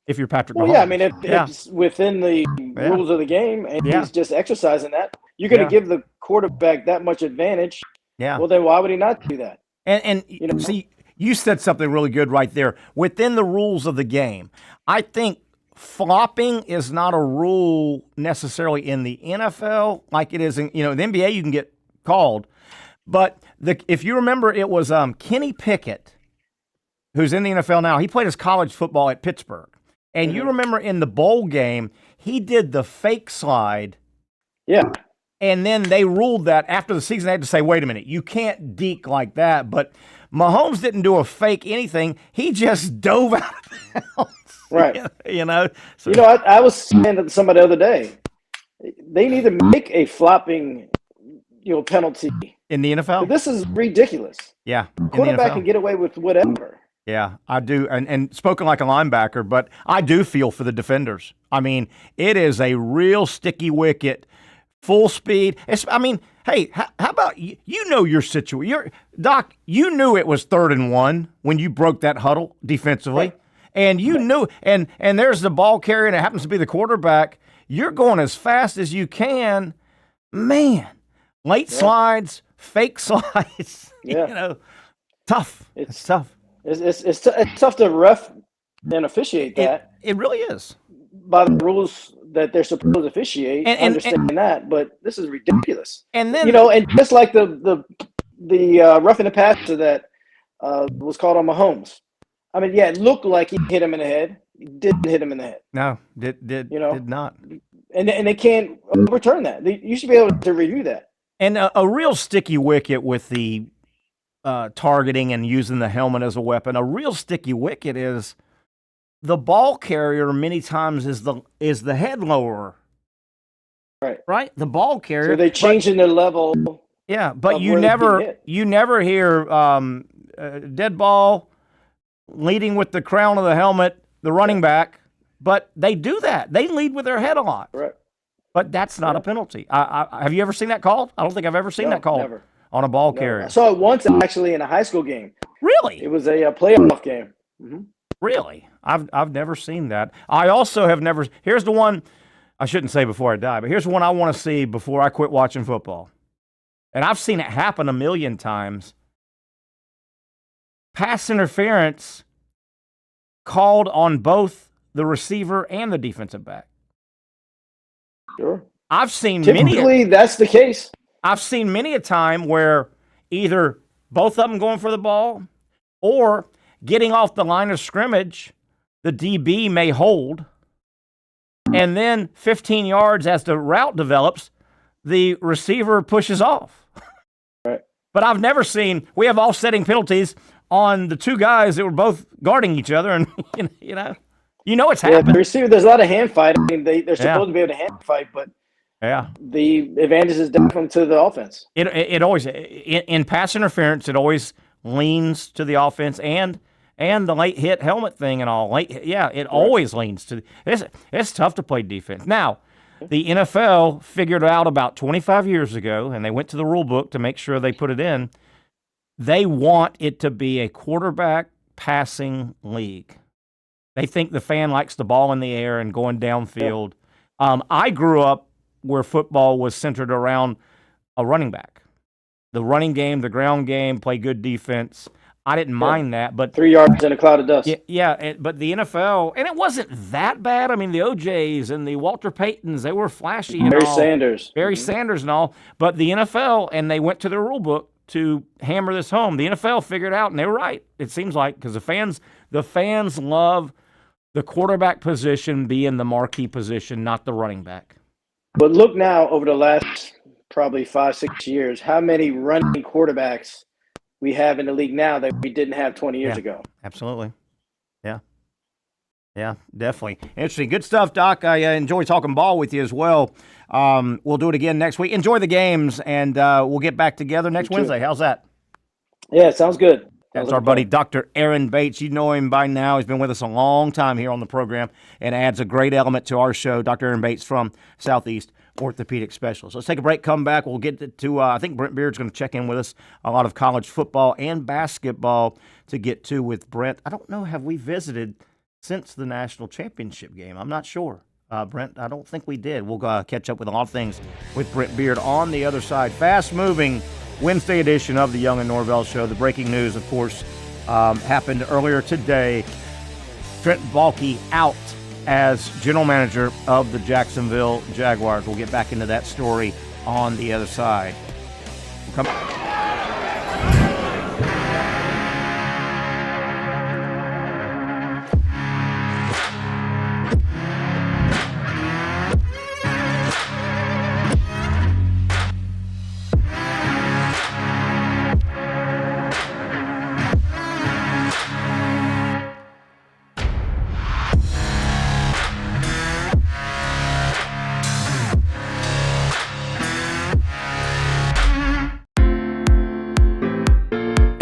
if you're Patrick Mahomes? Well, yeah, I mean, it's within the rules of the game, and he's just exercising that. You're going to give the quarterback that much advantage. Yeah. Well, then why would he not do that? And see, you said something really good right there. Within the rules of the game, I think flopping is not a rule necessarily in the NFL like it is in, the NBA. You can get called, but if you remember, it was Kenny Pickett, who's in the NFL now. He played his college football at Pittsburgh, and you remember in the bowl game, he did the fake slide. Yeah. And then they ruled that after the season, they had to say, wait a minute, you can't deke like that. But Mahomes didn't do a fake anything. He just dove out of bounds. Right. So, I was saying to somebody the other day, they need to make a flopping, penalty. In the NFL? This is ridiculous. Yeah. Quarterback can get away with whatever. Yeah, I do. And spoken like a linebacker, but I do feel for the defenders. I mean, it is a real sticky wicket. Full speed. Hey, how about your situation? Doc, you knew it was 3rd and 1 when you broke that huddle defensively. Right. And you knew, and there's the ball carrier, and it happens to be the quarterback. You're going as fast as you can. Man, late slides, fake slides, tough. It's tough. It's tough to ref and officiate that. It really is. By the rules that they're supposed to officiate, understanding that, but this is ridiculous. And then and just like the roughing the passer that was called on Mahomes. I mean, it looked like he hit him in the head. He didn't hit him in the head. No, did not. And they can't overturn that. You should be able to review that. And a real sticky wicket with the targeting and using the helmet as a weapon. A real sticky wicket is the ball carrier many times is the head lower. Right. Right? The ball carrier. So they're changing their level Yeah, but you never hear dead ball leading with the crown of the helmet, the running back. But they do that. They lead with their head a lot. Right. But that's not a penalty. Have you ever seen that called? I don't think I've ever seen that called on a ball carrier. I saw it once actually in a high school game. Really? It was a playoff game. Mm-hmm. Really? I've never seen that. I also have never. Here's the one I shouldn't say before I die, but here's the one I want to see before I quit watching football. And I've seen it happen a million times. Pass interference called on both the receiver and the defensive back. Sure. I've seen typically that's the case. I've seen many a time where either both of them going for the ball or getting off the line of scrimmage, the DB may hold, and then 15 yards as the route develops, the receiver pushes off. Right. But I've never seen, we have offsetting penalties on the two guys that were both guarding each other, and you know it's happened. The receiver, there's a lot of hand fight. I mean, they're supposed to be able to hand fight, but the advantage is definitely to the offense. It always in pass interference, it always leans to the offense and the late hit helmet thing and all. It always leans to. It's tough to play defense. Now, the NFL figured out about 25 years ago, and they went to the rule book to make sure they put it in. They want it to be a quarterback passing league. They think the fan likes the ball in the air and going downfield. I grew up where football was centered around a running back. The running game, the ground game, play good defense. I didn't mind that, but 3 yards in a cloud of dust. But the NFL, and it wasn't that bad. I mean, the OJs and the Walter Paytons, they were flashy and all. Barry Sanders and all. But the NFL, and they went to their rule book to hammer this home. The NFL figured out, and they were right. It seems like because the fans love the quarterback position being the marquee position, not the running back. But look now, over the last probably 5-6 years, how many running quarterbacks we have in the league now that we didn't have 20 years ago. Absolutely. Yeah, definitely. Interesting. Good stuff, Doc. I enjoy talking ball with you as well. We'll do it again next week. Enjoy the games, and we'll get back together next Wednesday. How's that? Yeah, sounds good. That's our buddy, Dr. Aaron Bates. You know him by now. He's been with us a long time here on the program and adds a great element to our show. Dr. Aaron Bates from Southeast Orthopedic Specialist. Let's take a break, come back. We'll get to I think Brent Beard's going to check in with us. A lot of college football and basketball to get to with Brent. I don't know, have we visited since the national championship game? I'm not sure. Brent, I don't think we did. We'll catch up with a lot of things with Brent Beard on the other side. Fast-moving Wednesday edition of the Young and Norvell Show. The breaking news, of course, happened earlier today. Trent Baalke out as general manager of the Jacksonville Jaguars. We'll get back into that story on the other side. We'll come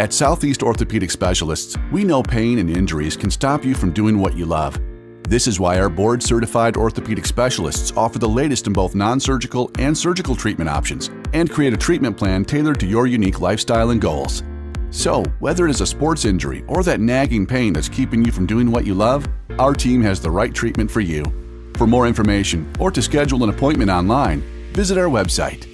At Southeast Orthopedic Specialists, we know pain and injuries can stop you from doing what you love. This is why our board-certified orthopedic specialists offer the latest in both non-surgical and surgical treatment options and create a treatment plan tailored to your unique lifestyle and goals. So, whether it is a sports injury or that nagging pain that's keeping you from doing what you love, our team has the right treatment for you. For more information or to schedule an appointment online, visit our website.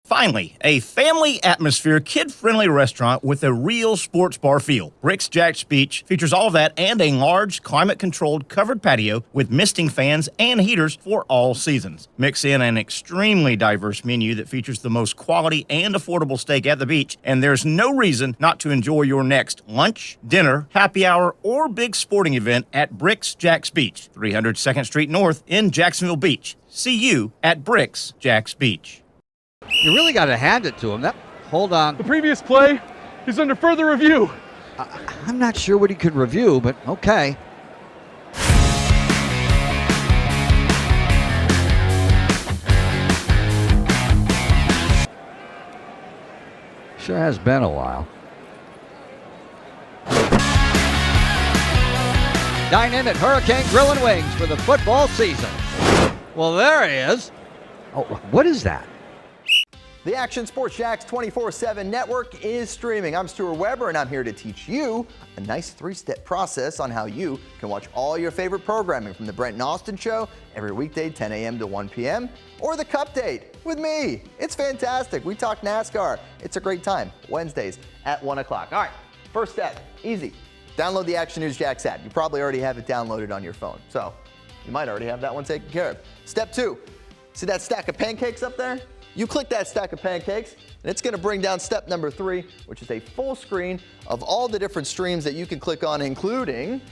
Finally, a family atmosphere, kid-friendly restaurant with a real sports bar feel. Bricks Jack's Beach features all of that and a large, climate-controlled covered patio with misting fans and heaters for all seasons. Mix in an extremely diverse menu that features the most quality and affordable steak at the beach, and there's no reason not to enjoy your next lunch, dinner, happy hour, or big sporting event at Bricks Jack's Beach, 300 2nd Street North in Jacksonville Beach. See you at Bricks Jack's Beach. You really got to hand it to him. Hold on. The previous play is under further review. I'm not sure what he could review, but okay. Sure has been a while. Dynamic Hurricane Grill and Wings for the football season. Well, there he is. Oh, what is that? The Action Sports Jax 24/7 network is streaming. I'm Stuart Weber, and I'm here to teach you a nice three-step process on how you can watch all your favorite programming from the Brent and Austin Show every weekday 10 a.m. to 1 p.m. or the Cup Date with me. It's fantastic. We talk NASCAR. It's a great time. Wednesdays at 1 o'clock. All right, first step, easy. Download the Action News Jax app. You probably already have it downloaded on your phone, so you might already have that one taken care of. Step 2, see that stack of pancakes up there? You click that stack of pancakes, and it's going to bring down step number 3, which is a full screen of all the different streams that you can click on, including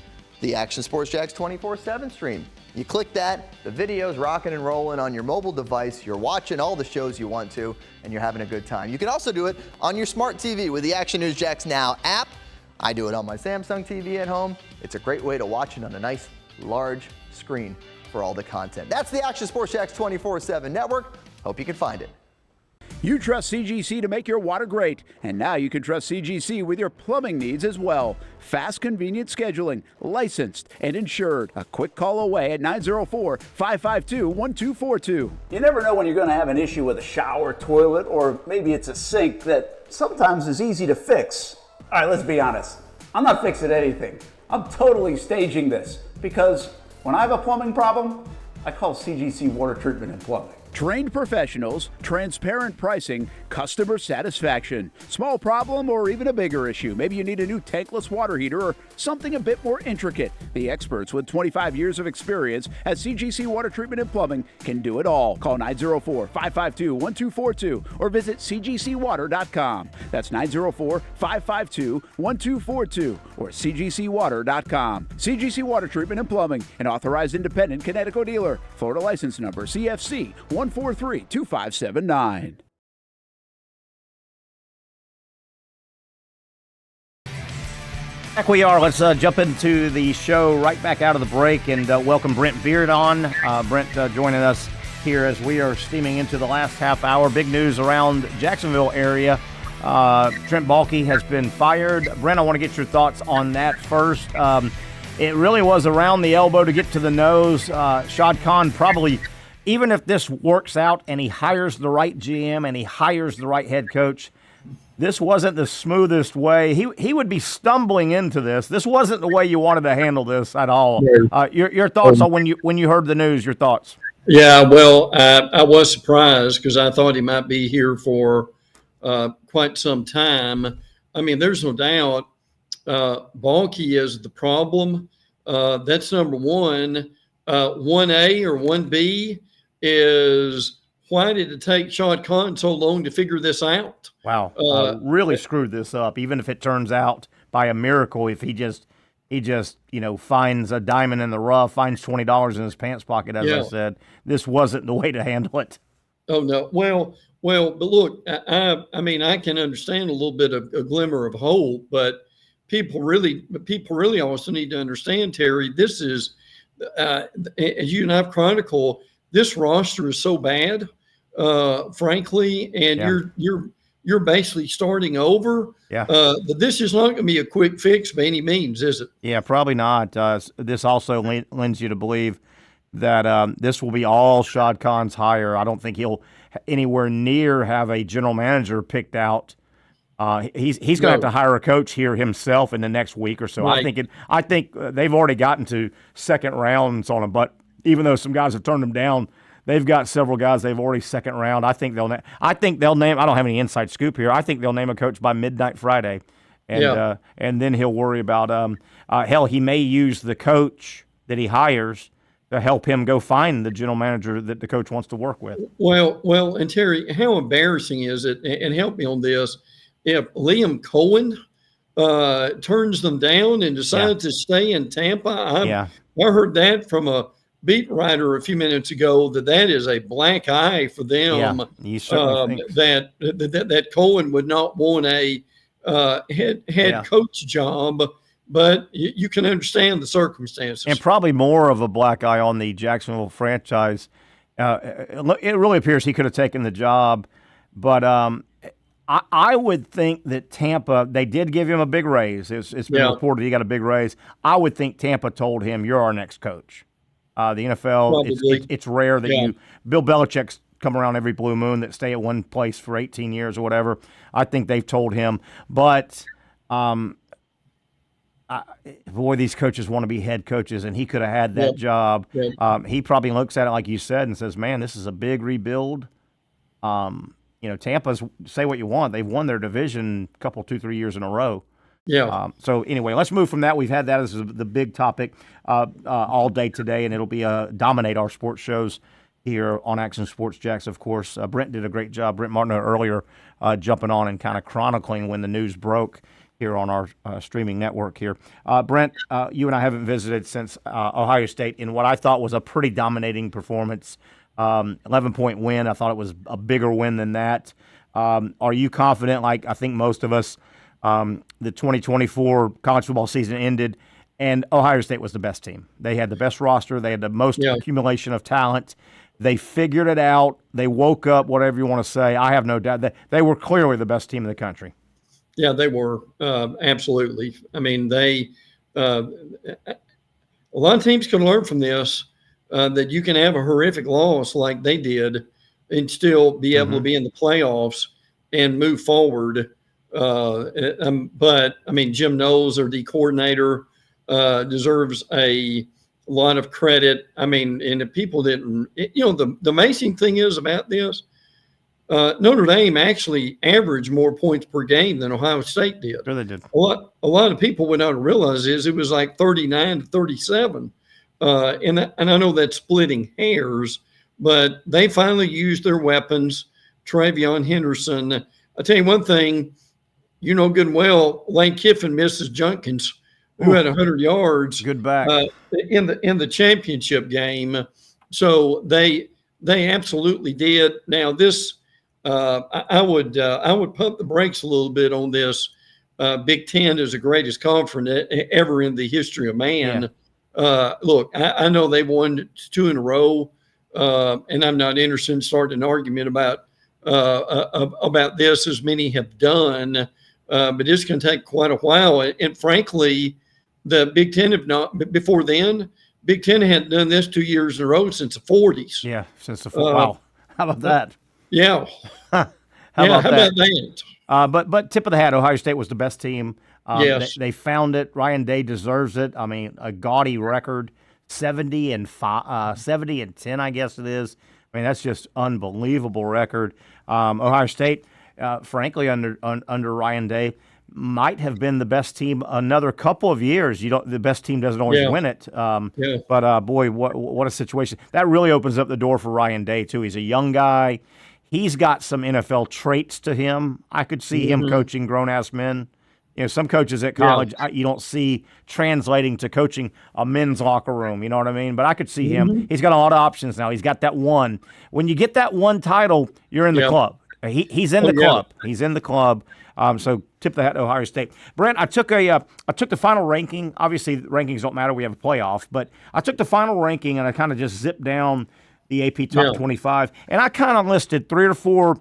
the Action Sports Jax 24/7 stream. You click that, the video's rocking and rolling on your mobile device. You're watching all the shows you want to, and you're having a good time. You can also do it on your smart TV with the Action News Jax Now app. I do it on my Samsung TV at home. It's a great way to watch it on a nice, large screen for all the content. That's the Action Sports Jax 24/7 network. Hope you can find it. You trust CGC to make your water great, and now you can trust CGC with your plumbing needs as well. Fast, convenient scheduling, licensed and insured. A quick call away at 904-552-1242. You never know when you're going to have an issue with a shower, toilet, or maybe it's a sink that sometimes is easy to fix. All right, let's be honest. I'm not fixing anything. I'm totally staging this because when I have a plumbing problem, I call CGC Water Treatment and Plumbing. Trained professionals, transparent pricing, customer satisfaction. Small problem or even a bigger issue. Maybe you need a new tankless water heater or something a bit more intricate. The experts with 25 years of experience at CGC Water Treatment and Plumbing can do it all. Call 904-552-1242 or visit cgcwater.com. That's 904-552-1242 or cgcwater.com. CGC Water Treatment and Plumbing, an authorized independent Connecticut dealer. Florida license number CFC 1432579. Back we are. Let's jump into the show right back out of the break and welcome Brent Beard on. Brent joining us here as we are steaming into the last half hour. Big news around Jacksonville area. Trent Baalke has been fired. Brent, I want to get your thoughts on that first. It really was around the elbow to get to the nose. Shad Khan probably, even if this works out and he hires the right GM and he hires the right head coach, this wasn't the smoothest way. He would be stumbling into this. This wasn't the way you wanted to handle this at all. Your thoughts on when you heard the news, your thoughts? Yeah, well, I was surprised because I thought he might be here for quite some time. I mean, there's no doubt Baalke is the problem. That's number one. 1A or 1B is, why did it take Shad Khan so long to figure this out? Wow, really screwed this up. Even if it turns out by a miracle, if he just finds a diamond in the rough, finds $20 in his pants pocket, as I said, this wasn't the way to handle it. Oh no, well, but look, I mean, I can understand a little bit of a glimmer of hope, but people really also need to understand, Terry. This is, as you and I've chronicled, this roster is so bad, frankly, and you're basically starting over. Yeah. This is not going to be a quick fix by any means, is it? Yeah, probably not. This also lends you to believe that this will be all Shad Khan's hire. I don't think he'll anywhere near have a general manager picked out. He's going to have to hire a coach here himself in the next week or so. Right. I think they've already gotten to second rounds on him, but even though some guys have turned them down, they've got several guys they've already second round. I think they'll name. I don't have any inside scoop here. I think they'll name a coach by midnight Friday, and then he'll worry about hell. He may use the coach that he hires to help him go find the general manager that the coach wants to work with. Well, and Terry, how embarrassing is it? And help me on this. If Liam Cohen turns them down and decides to stay in Tampa, I heard that from a beat writer a few minutes ago that is a black eye for them. You certainly think that Cohen would not want a head coach job, but you can understand the circumstances. And probably more of a black eye on the Jacksonville franchise. It really appears he could have taken the job, but I would think that Tampa, they did give him a big raise. It's been reported he got a big raise. I would think Tampa told him, "You're our next coach." The NFL, it's rare that Bill Belichick's come around every blue moon that stay at one place for 18 years or whatever. I think they've told him. But, boy, these coaches want to be head coaches, and he could have had that job. He probably looks at it like you said and says, man, this is a big rebuild. Tampa's, say what you want, they've won their division a couple, 2-3 years in a row. Yeah. So anyway, let's move from that. We've had that as the big topic all day today, and it'll be dominate our sports shows here on Action Sports Jacks, of course. Brent did a great job. Brent Martineau earlier jumping on and kind of chronicling when the news broke here on our streaming network here. Brent, you and I haven't visited since Ohio State in what I thought was a pretty dominating performance. 11-point win. I thought it was a bigger win than that. Are you confident, like I think most of us, the 2024 college football season ended, and Ohio State was the best team. They had the best roster. They had the most accumulation of talent. They figured it out. They woke up, whatever you want to say. I have no doubt that they were clearly the best team in the country. Yeah, they were. Absolutely. I mean, a lot of teams can learn from this, that you can have a horrific loss like they did and still be able to be in the playoffs and move forward. But, I mean, Jim Knowles, our D coordinator, deserves a lot of credit. I mean, and if people didn't, the amazing thing is about this, Notre Dame actually averaged more points per game than Ohio State did. Sure they did. A lot of people would not realize it was like 39-37. And I know that's splitting hairs, but they finally used their weapons. Travion Henderson. I'll tell you one thing, good and well, Lane Kiffin misses Junkins, who had 100 yards. Good back. In the championship game. So they absolutely did. Now this, I would pump the brakes a little bit on this. Big Ten is the greatest conference ever in the history of man. Look, I know they've won 2 in a row, and I'm not interested in starting an argument about this, as many have done, but it's going to take quite a while. And frankly, the Big Ten have not. Before then, Big Ten hadn't done this 2 years in a row since the 40s. Yeah, since the 40s. Wow, how about that? Yeah. How about that? But tip of the hat, Ohio State was the best team. Yes. They found it. Ryan Day deserves it. I mean, a gaudy record, 70-10, I guess it is. I mean, that's just unbelievable record. Ohio State, frankly, under Ryan Day, might have been the best team another couple of years. The best team doesn't always win it. But boy, what a situation. That really opens up the door for Ryan Day too. He's a young guy. He's got some NFL traits to him. I could see him coaching grown-ass men. Some coaches at college you don't see translating to coaching a men's locker room. You know what I mean? But I could see him. He's got a lot of options now. He's got that one. When you get that one title, you're in the club. He's in the club. He's in the club. So tip the hat to Ohio State. Brent, I took the final ranking. Obviously, rankings don't matter. We have a playoff. But I took the final ranking, and I kind of just zipped down the AP Top 25. And I kind of listed 3 or 4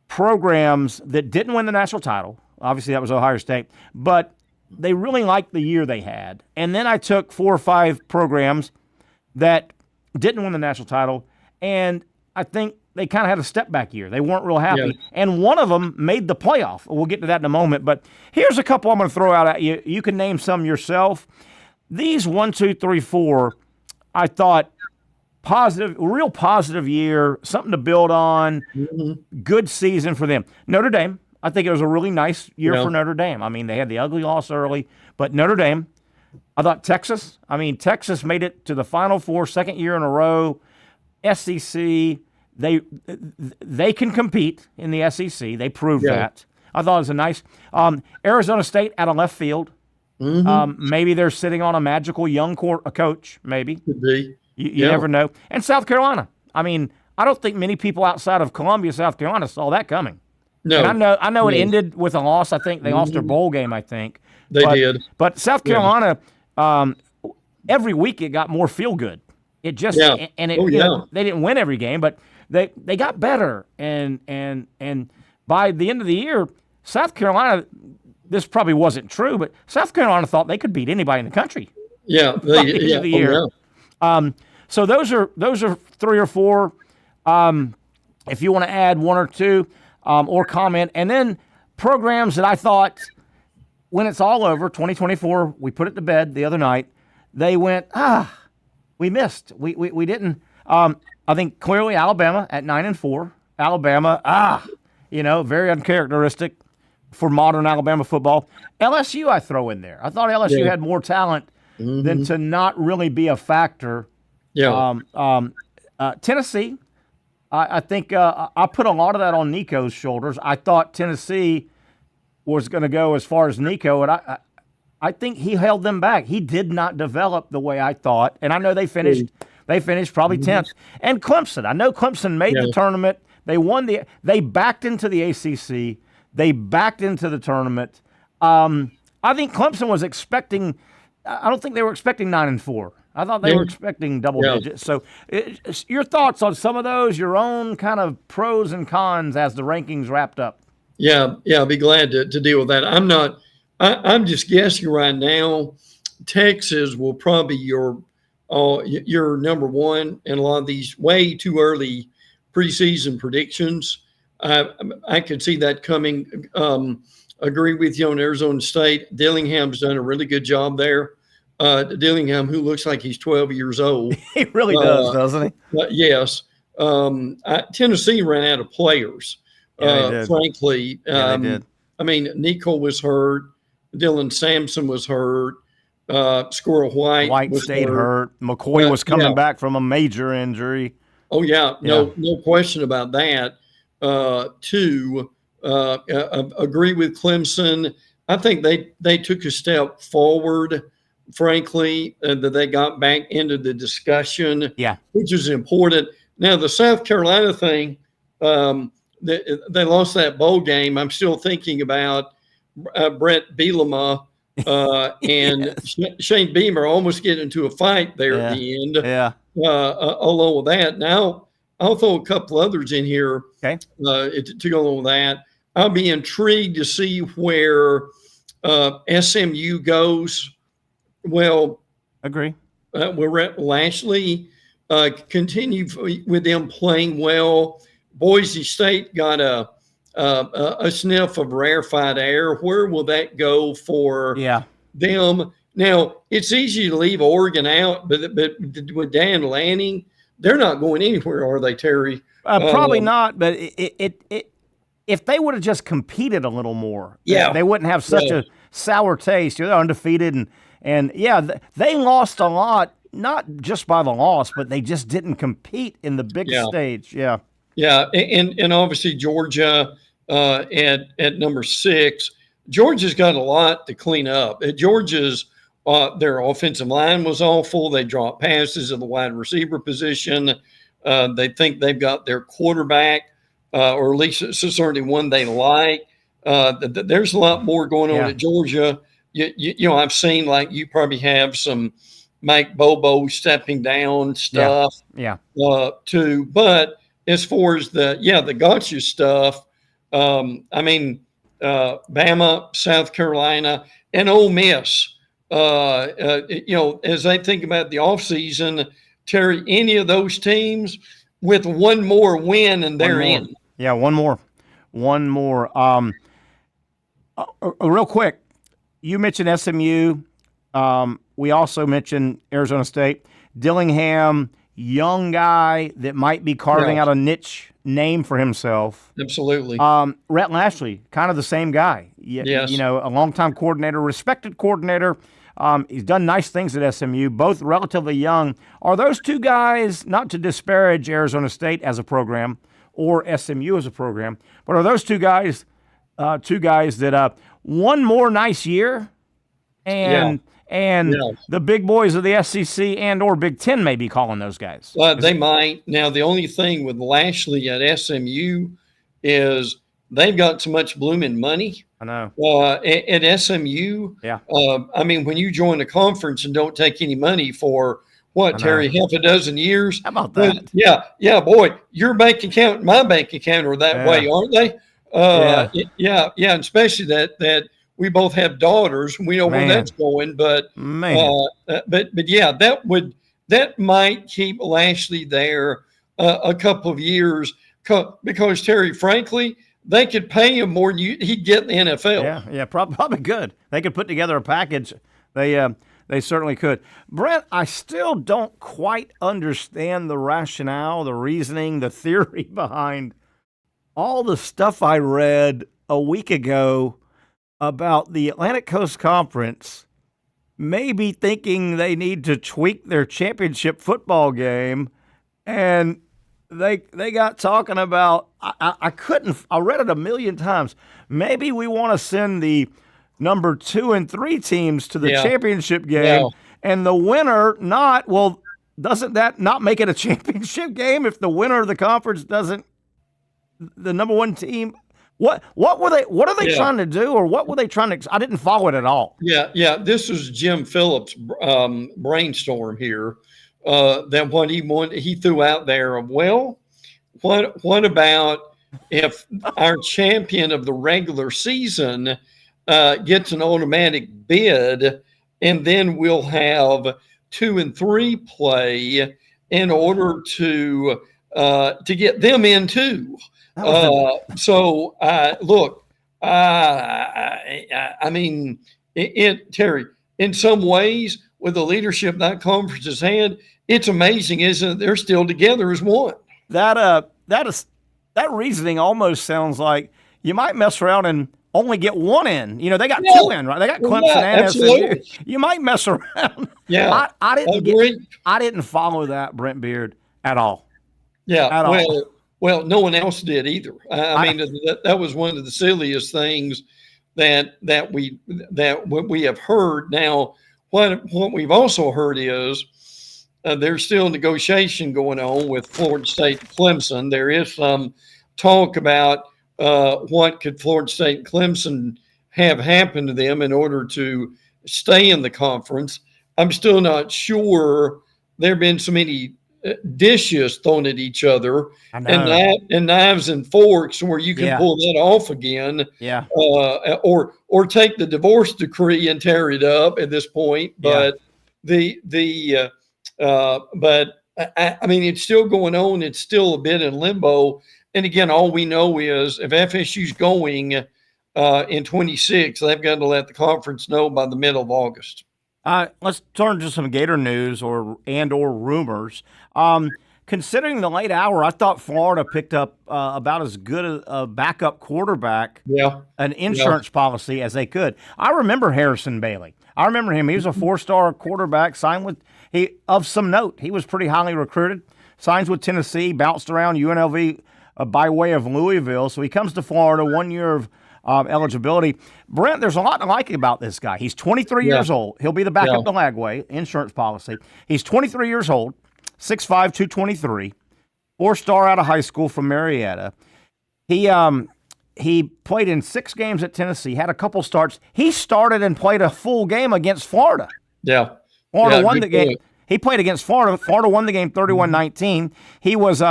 programs that didn't win the national title. Obviously, that was Ohio State. But they really liked the year they had. And then I took 4 or 5 programs that didn't win the national title, and I think they kind of had a step-back year. They weren't real happy. Yeah. And one of them made the playoff. We'll get to that in a moment. But here's a couple I'm going to throw out at you. You can name some yourself. These 1, 2, 3, 4, I thought real positive year, something to build on, good season for them. Notre Dame. I think it was a really nice year for Notre Dame. I mean, they had the ugly loss early, but Notre Dame. I thought Texas. I mean, Texas made it to the Final Four, second year in a row. SEC, they can compete in the SEC. They proved that. I thought it was a nice Arizona State out of left field. Maybe they're sitting on a magical young coach. Maybe could be. You never know. And South Carolina. I mean, I don't think many people outside of Columbia, South Carolina, saw that coming. No, and I know it ended with a loss. I think they lost their bowl game. I think they did. But South Carolina, every week it got more feel good. It just they didn't win every game, but they got better. And by the end of the year, South Carolina, this probably wasn't true, but South Carolina thought they could beat anybody in the country. Yeah, By the end of the year. So those are 3 or 4. If you want to add 1 or 2 or comment, and then programs that I thought when it's all over, 2024, we put it to bed the other night. They went, we missed. We didn't. I think clearly Alabama at 9-4. Alabama, very uncharacteristic for modern Alabama football. LSU I throw in there. I thought LSU had more talent than to not really be a factor. Yeah. Tennessee, I think I put a lot of that on Nico's shoulders. I thought Tennessee was going to go as far as Nico, and I think he held them back. He did not develop the way I thought, and I know they finished probably 10th. And Clemson, I know Clemson made the tournament. They won they backed into the ACC. They backed into the tournament. I think Clemson was expecting. I don't think they were expecting 9-4. I thought they were expecting double digits. So, your thoughts on some of those? Your own kind of pros and cons as the rankings wrapped up. Yeah, I'll be glad to deal with that. I'm just guessing right now. Texas will probably your number one in a lot of these way too early preseason predictions. I could see that coming. Agree with you on Arizona State. Dillingham's done a really good job there. Dillingham, who looks like he's 12 years old. He really does, doesn't he? Yes. Tennessee ran out of players, frankly. Yeah, they did. I mean, Nico was hurt. Dylan Sampson was hurt. Squirrel White was stayed hurt. McCoy was coming back from a major injury. Oh, yeah. No question about that. Agree with Clemson. I think they took a step forward, frankly, that they got back into the discussion, which is important. Now, the South Carolina thing, they lost that bowl game. I'm still thinking about Brett Bielema and Shane Beamer almost getting into a fight there at the end. Along with that. Now, I'll throw a couple others in here to go along with that. I'll be intrigued to see where SMU goes. Well, agree. We're at Lashley. Continue with them playing well. Boise State got a sniff of rarefied air. Where will that go for them? Now, it's easy to leave Oregon out, but with Dan Lanning, they're not going anywhere, are they, Terry? Probably not, but if they would have just competed a little more, they wouldn't have such a sour taste. They're undefeated, and they lost a lot, not just by the loss, but they just didn't compete in the big stage. Yeah, and obviously Georgia at number 6. Georgia's got a lot to clean up. Georgia's their offensive line was awful. They dropped passes at the wide receiver position. They think they've got their quarterback, or at least it's certainly one they like. There's a lot more going on at Georgia. You know, I've seen, like, you probably have some Mike Bobo stepping down stuff too. But as far as the gotcha stuff, I mean, Bama, South Carolina, and Ole Miss. As I think about the offseason, Terry, any of those teams with one more win and they're in. Yeah, one more. Real quick, you mentioned SMU. We also mentioned Arizona State. Dillingham, young guy that might be carving out a niche name for himself. Absolutely. Rhett Lashley, kind of the same guy. Yes. You know, a longtime coordinator, respected coordinator. He's done nice things at SMU, both relatively young. Are those two guys, not to disparage Arizona State as a program or SMU as a program, but are those two guys that one more nice year and the big boys of the SEC and or Big Ten may be calling those guys? They might. Now, the only thing with Lashley at SMU is they've got so much blooming money. I know. At SMU, I mean, when you join a conference and don't take any money for Terry, half a dozen years? How about that? Yeah, boy, your bank account and my bank account are that way, aren't they? Yeah, and especially that we both have daughters. We know where that's going, but yeah, that might keep Lashley there a couple of years because Terry, frankly, they could pay him more than he'd get in the NFL. Yeah, probably good. They could put together a package. They certainly could. Brent, I still don't quite understand the rationale, the reasoning, the theory behind all the stuff I read a week ago about the Atlantic Coast Conference maybe thinking they need to tweak their championship football game, and they got talking about I read it a million times. Maybe we want to send the number 2 and 3 teams to the championship game, and the winner not. Well, doesn't that not make it a championship game if the winner of the conference doesn't? The number 1 team. What are they trying to do, or what were they trying to? I didn't follow it at all. Yeah. This was Jim Phillips' brainstorm here. That what he threw out there. Well, what about if our champion of the regular season gets an automatic bid, and then we'll have 2 and 3 play in order to get them in too. Look, I mean, Terry, in some ways, with the leadership that conference has had, it's amazing, isn't it? They're still together as one. That reasoning almost sounds like you might mess around and only get 1 in. You know, they got 2 in, right? They got Clemson and SMU. You might mess around. Yeah, I didn't follow that, Brent Beard, at all. Yeah, at all. Well, no one else did either. I mean, that was one of the silliest things that we have heard. Now, what we've also heard is there's still negotiation going on with Florida State and Clemson. There is some talk about what could Florida State and Clemson have happen to them in order to stay in the conference. I'm still not sure. There have been so many dishes thrown at each other and knives and forks where you can pull that off again. Yeah. Or take the divorce decree and tear it up at this point. But I mean, it's still going on. It's still a bit in limbo. And again, all we know is if FSU's going in 26, they've got to let the conference know by the middle of August. Let's turn to some Gator news or rumors. Considering the late hour, I thought Florida picked up about as good a backup quarterback, an insurance policy as they could. I remember Harrison Bailey. I remember him. He was a 4-star quarterback, signed with of some note. He was pretty highly recruited. Signs with Tennessee, bounced around UNLV by way of Louisville. So he comes to Florida, 1 year of eligibility. Brent, there's a lot to like about this guy. He's 23 years old. He'll be the backup to Lagway, insurance policy. He's 23 years old, 6'5", 223, 4-star out of high school from Marietta. He played in 6 games at Tennessee, had a couple starts. He started and played a full game against Florida. Yeah. Florida won the game. He played against Florida. Florida won the game 31-19. He was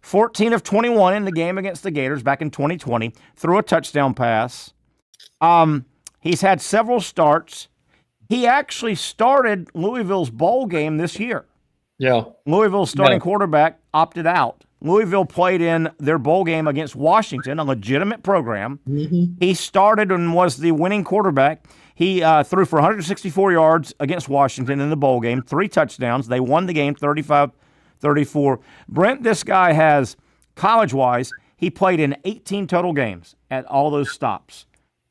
14 of 21 in the game against the Gators back in 2020, threw a touchdown pass. He's had several starts. He actually started Louisville's bowl game this year. Yeah. Louisville's starting quarterback opted out. Louisville played in their bowl game against Washington, a legitimate program. Mm-hmm. He started and was the winning quarterback. He threw for 164 yards against Washington in the bowl game, 3 touchdowns. They won the game 35-34. Brent, this guy has, college-wise, he played in 18 total games at all those stops.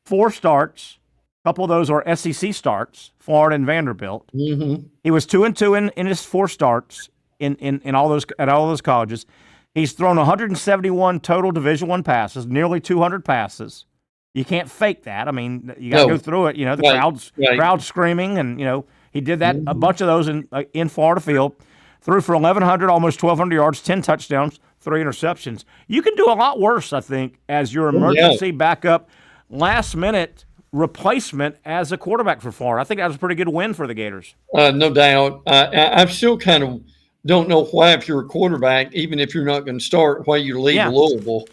4 starts. A couple of those are SEC starts, Florida and Vanderbilt. Mm-hmm. He was 2-2 in his 4 starts in all those at all those colleges. He's thrown 171 total Division I passes, nearly 200 passes. You can't fake that. I mean, you got to go through it. You know, the crowd screaming, and you know he did that. A bunch of those in Florida field. Threw for 1,100, almost 1,200 yards, 10 touchdowns, 3 interceptions. You can do a lot worse, I think, as your emergency backup, last-minute replacement as a quarterback for Florida. I think that was a pretty good win for the Gators. No doubt. I still kind of don't know why, if you're a quarterback, even if you're not going to start, why you leave Louisville.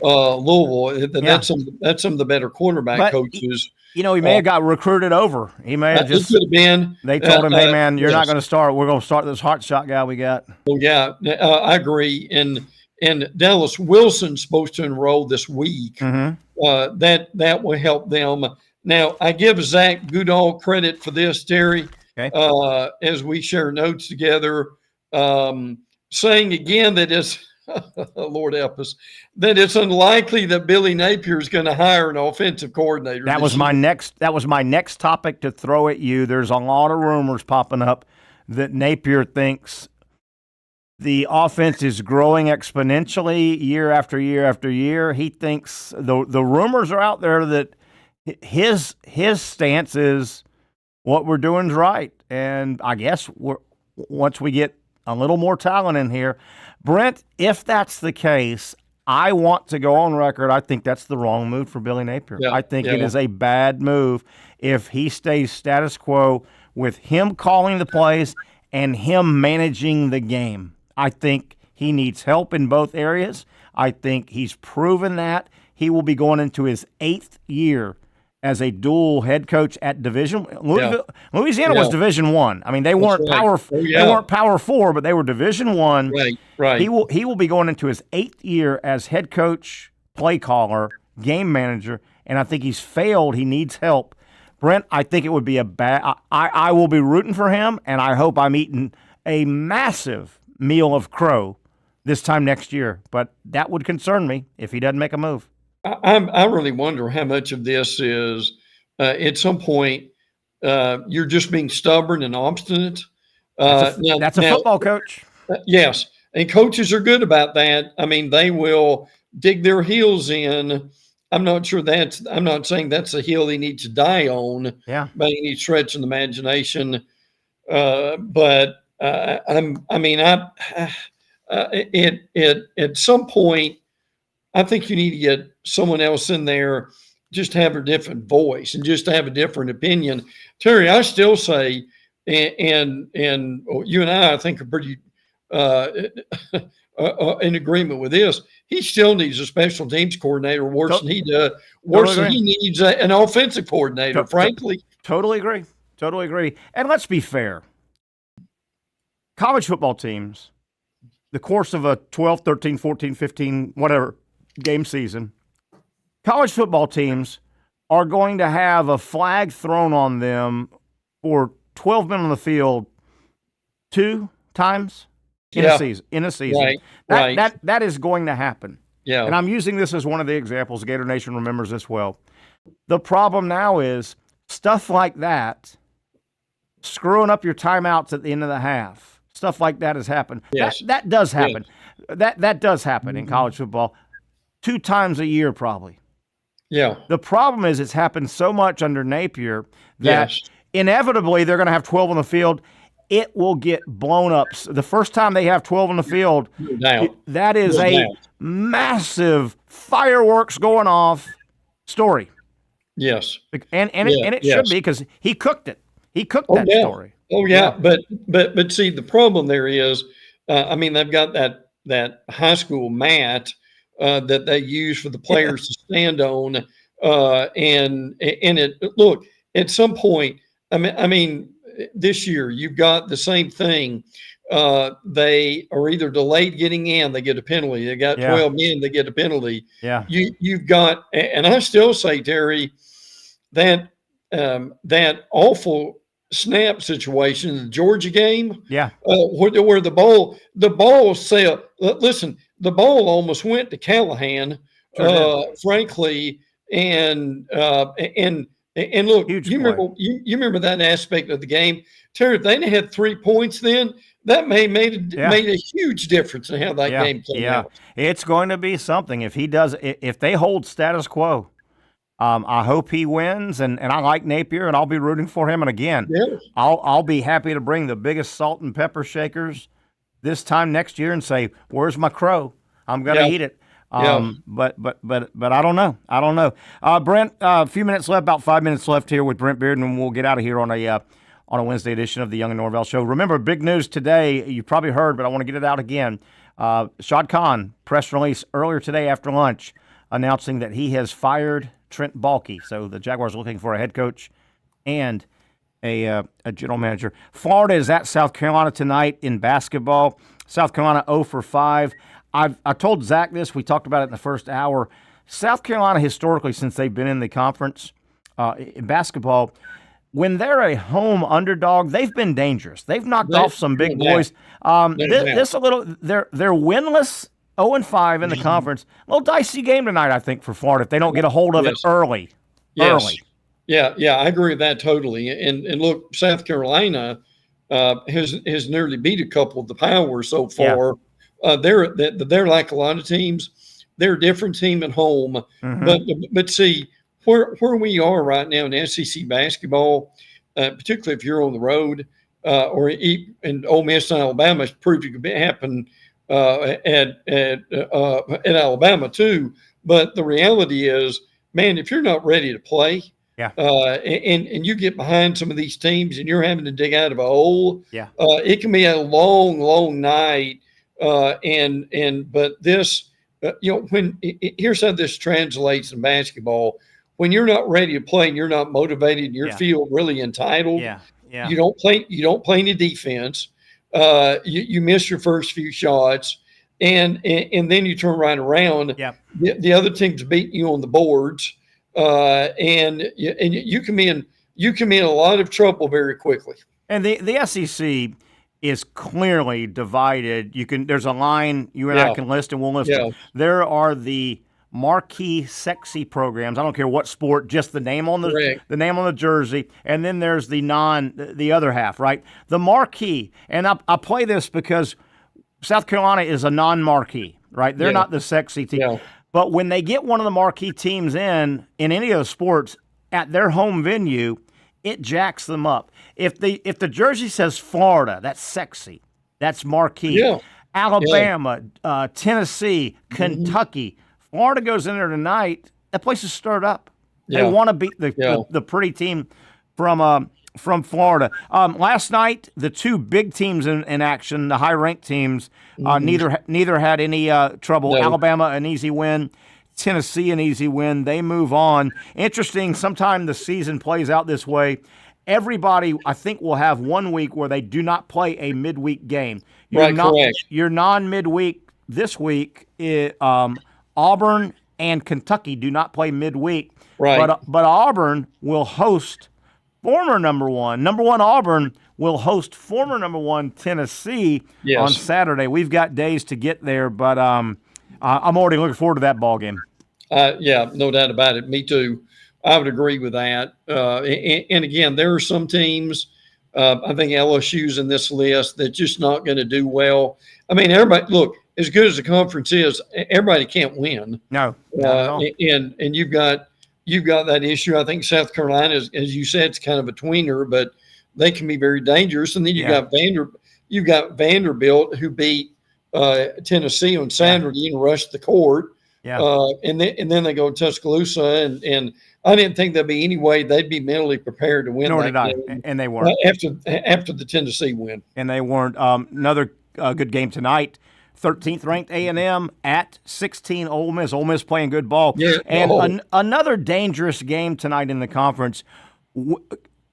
Louisville. That's some of the better quarterback coaches. He may have got recruited over. He may have just. He could have been. They told him, "Hey, man, you're not going to start. We're going to start this hot shot guy we got." Well, yeah, I agree. And Dallas Wilson's supposed to enroll this week. Mm-hmm. That will help them. Now, I give Zach Goodall credit for this, Terry. Okay. As we share notes together, saying again that it's Lord help us, that it's unlikely that Billy Napier is going to hire an offensive coordinator. That was my next topic to throw at you. There's a lot of rumors popping up that Napier thinks the offense is growing exponentially year after year after year. He thinks the rumors are out there that his stance is what we're doing is right. And I guess once we get a little more talent in here, Brent, if that's the case, I want to go on record. I think that's the wrong move for Billy Napier. I think it is a bad move if he stays status quo with him calling the plays and him managing the game. I think he needs help in both areas. I think he's proven that. He will be going into his 8th year as a dual head coach at Division. Louisiana was Division I. I mean, they weren't they weren't Power 4, but they were Division I. Right. He will be going into his 8th year as head coach, play caller, game manager, and I think he's failed. He needs help. Brent, I think it would be a bad. I will be rooting for him, and I hope I'm eating a massive meal of crow this time next year. But that would concern me if he doesn't make a move. I really wonder how much of this is at some point you're just being stubborn and obstinate. That's a football coach. Yes, and coaches are good about that. I mean, they will dig their heels in. I'm not saying that's a hill he needs to die on. Yeah, by any stretch of the imagination. But at some point, I think you need to get someone else in there, just to have a different voice and just to have a different opinion. Terry, I still say, and you and I think are pretty in agreement with this. He still needs a special teams coordinator worse than he does. Worse than he needs an offensive coordinator, frankly. Totally agree. And let's be fair. College football teams, the course of a 12, 13, 14, 15, whatever game season, college football teams are going to have a flag thrown on them for 12 men on the field 2 times in a season. Right. That is going to happen. Yeah. And I'm using this as one of the examples. Gator Nation remembers this well. The problem now is stuff like that, screwing up your timeouts at the end of the half. Stuff like that has happened. Yes. That does happen. Yes. That does happen in college football 2 times a year probably. Yeah. The problem is it's happened so much under Napier that inevitably they're going to have 12 on the field. It will get blown up. The first time they have 12 on the field, that is a massive fireworks going off story. Yes. And it should be because he cooked it. He cooked that story. Oh yeah. But see, the problem there is, they've got that high school mat that they use for the players to stand on, and look, at some point, this year you've got the same thing. They are either delayed getting in, they get a penalty. They got 12 men, they get a penalty. Yeah. You've got, and I still say, Terry, that awful snap situation in the Georgia game. Yeah. Where the ball said, listen, the ball almost went to Callahan, frankly, and look, you remember that aspect of the game, Terry. If they had 3 points, then that made a huge difference in how that game played out. It's going to be something if they hold status quo. I hope he wins, and I like Napier, and I'll be rooting for him. And again, I'll be happy to bring the biggest salt and pepper shakers this time next year and say, "Where's my crow? I'm going to eat it." But I don't know. Brent, a few minutes left, about 5 minutes left here with Brent Beard, and we'll get out of here on a Wednesday edition of the Young and Norvell Show. Remember, big news today. You probably heard, but I want to get it out again. Shad Khan press release earlier today after lunch. announcing that he has fired Trent Baalke. So the Jaguars are looking for a head coach and a general manager. Florida is at South Carolina tonight in basketball. South Carolina 0 for 5. I told Zach this. We talked about it in the first hour. South Carolina, historically, since they've been in the conference in basketball, when they're a home underdog, they've been dangerous. They've knocked off some big boys. This a little. They're winless, 0-5 in the conference. A little dicey game tonight, I think, for Florida if they don't get a hold of it early. Yes. Early. Yeah, I agree with that totally. And look, South Carolina has nearly beat a couple of the powers so far. They're like a lot of teams. They're a different team at home. But see, where we are right now in SEC basketball, particularly if you're on the road, and Ole Miss and Alabama has proved it could happen at Alabama too. But the reality is, man, if you're not ready to play, and you get behind some of these teams and you're having to dig out of a hole, it can be a long night. But this, here's how this translates in basketball. When you're not ready to play and you're not motivated and you feel really entitled, you don't play any defense. You miss your first few shots, and then you turn right around. The other team's beating you on the boards, and you can be in a lot of trouble very quickly. And the SEC is clearly divided. There's a line you and I can list, and we'll list them. There are the marquee sexy programs. I don't care what sport, just the name on the jersey, and then there's the other half, right? The marquee, and I play this because South Carolina is a non-marquee, right? They're not the sexy team. But when they get one of the marquee teams in any of the sports at their home venue, it jacks them up. If the jersey says Florida, that's sexy. That's marquee. Alabama, Tennessee, Kentucky. Florida goes in there tonight, that place is stirred up. They want to beat the pretty team from Florida. Last night, the two big teams in action, the high-ranked teams, neither had any trouble. No. Alabama, an easy win. Tennessee, an easy win. They move on. Interesting, sometime the season plays out this way. Everybody, I think, will have 1 week where they do not play a midweek game. Correct. Your non-midweek this week, Auburn and Kentucky do not play midweek. Right. But Auburn will host former number one. Number one Auburn will host former number one Tennessee on Saturday. We've got days to get there, but I'm already looking forward to that ball game. No doubt about it. Me too. I would agree with that. And again, there are some teams, I think LSU's in this list, that's just not going to do well. I mean, everybody, look, as good as the conference is, everybody can't win. No. And you've got that issue. I think South Carolina, as you said, it's kind of a tweener, but they can be very dangerous. And then you've got Vanderbilt, who beat Tennessee on Saturday and rushed the court. And then they go to Tuscaloosa, and I didn't think there'd be any way they'd be mentally prepared to win. Nor did I, and they weren't after the Tennessee win. And they weren't. Another good game tonight. 13th ranked A&M at 16 Ole Miss. Ole Miss playing good ball. Another dangerous game tonight in the conference.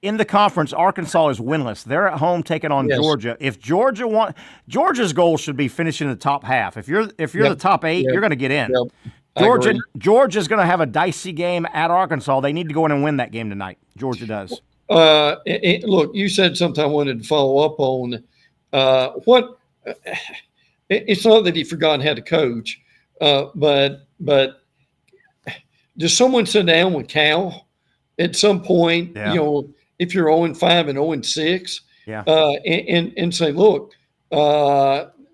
In the conference, Arkansas is winless. They're at home taking on Georgia. If Georgia's goal should be finishing in the top half. If you're the top 8, you're going to get in. Georgia's going to have a dicey game at Arkansas. They need to go in and win that game tonight. Georgia does. Look, you said something I wanted to follow up on. It's not that he forgot how to coach, but does someone sit down with Cal at some point? If you're 0-5 and 0-6, and say, look,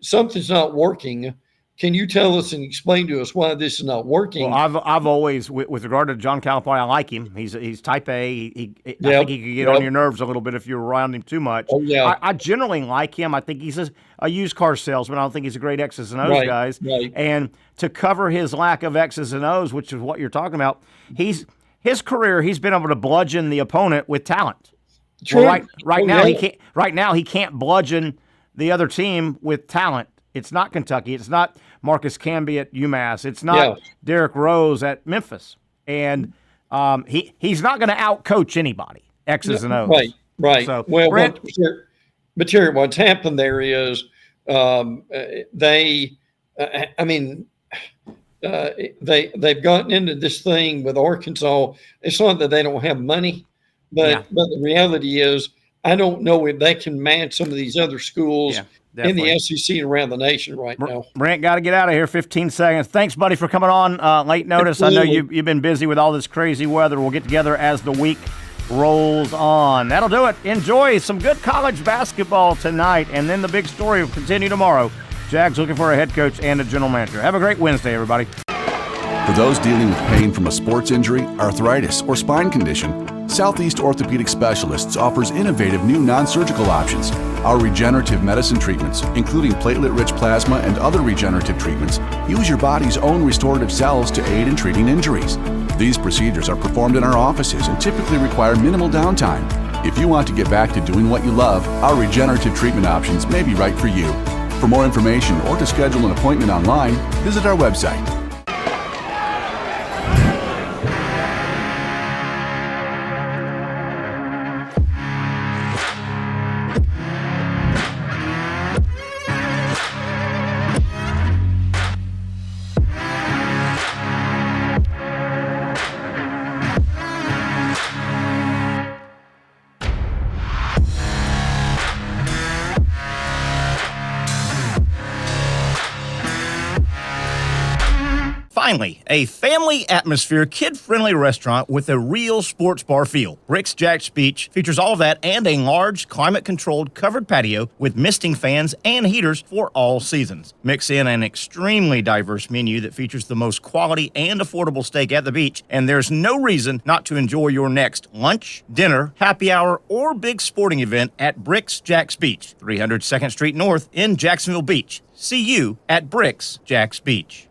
something's not working. Can you tell us and explain to us why this is not working? Well, I've always, with regard to John Calipari, I like him. He's type A. I think he could get on your nerves a little bit if you're around him too much. I generally like him. I think he's a used car salesman. I don't think he's a great X's and O's guys. And to cover his lack of X's and O's, which is what you're talking about, his career, he's been able to bludgeon the opponent with talent. Well, right now he can't bludgeon the other team with talent. It's not Kentucky. It's not Marcus Camby at UMass. It's not Derrick Rose at Memphis. And he's not going to out-coach anybody, X's and O's. Right. So, well, Brent, Terry, what's happened there is they've gotten into this thing with Arkansas. It's not that they don't have money, but the reality is I don't know if they can match some of these other schools in the SEC and around the nation right now. Brent, got to get out of here. 15 seconds. Thanks, buddy, for coming on late notice. Absolutely. I know you've been busy with all this crazy weather. We'll get together as the week rolls on. That'll do it. Enjoy some good college basketball tonight, and then the big story will continue tomorrow. Jags looking for a head coach and a general manager. Have a great Wednesday, everybody. For those dealing with pain from a sports injury, arthritis, or spine condition, Southeast Orthopedic Specialists offers innovative new non-surgical options. Our regenerative medicine treatments, including platelet-rich plasma and other regenerative treatments, use your body's own restorative cells to aid in treating injuries. These procedures are performed in our offices and typically require minimal downtime. If you want to get back to doing what you love, our regenerative treatment options may be right for you. For more information or to schedule an appointment online, visit our website. Finally, a family atmosphere, kid-friendly restaurant with a real sports bar feel. Bricks Jack's Beach features all of that and a large, climate-controlled covered patio with misting fans and heaters for all seasons. Mix in an extremely diverse menu that features the most quality and affordable steak at the beach, and there's no reason not to enjoy your next lunch, dinner, happy hour, or big sporting event at Bricks Jack's Beach, 300 2nd Street North in Jacksonville Beach. See you at Bricks Jack's Beach.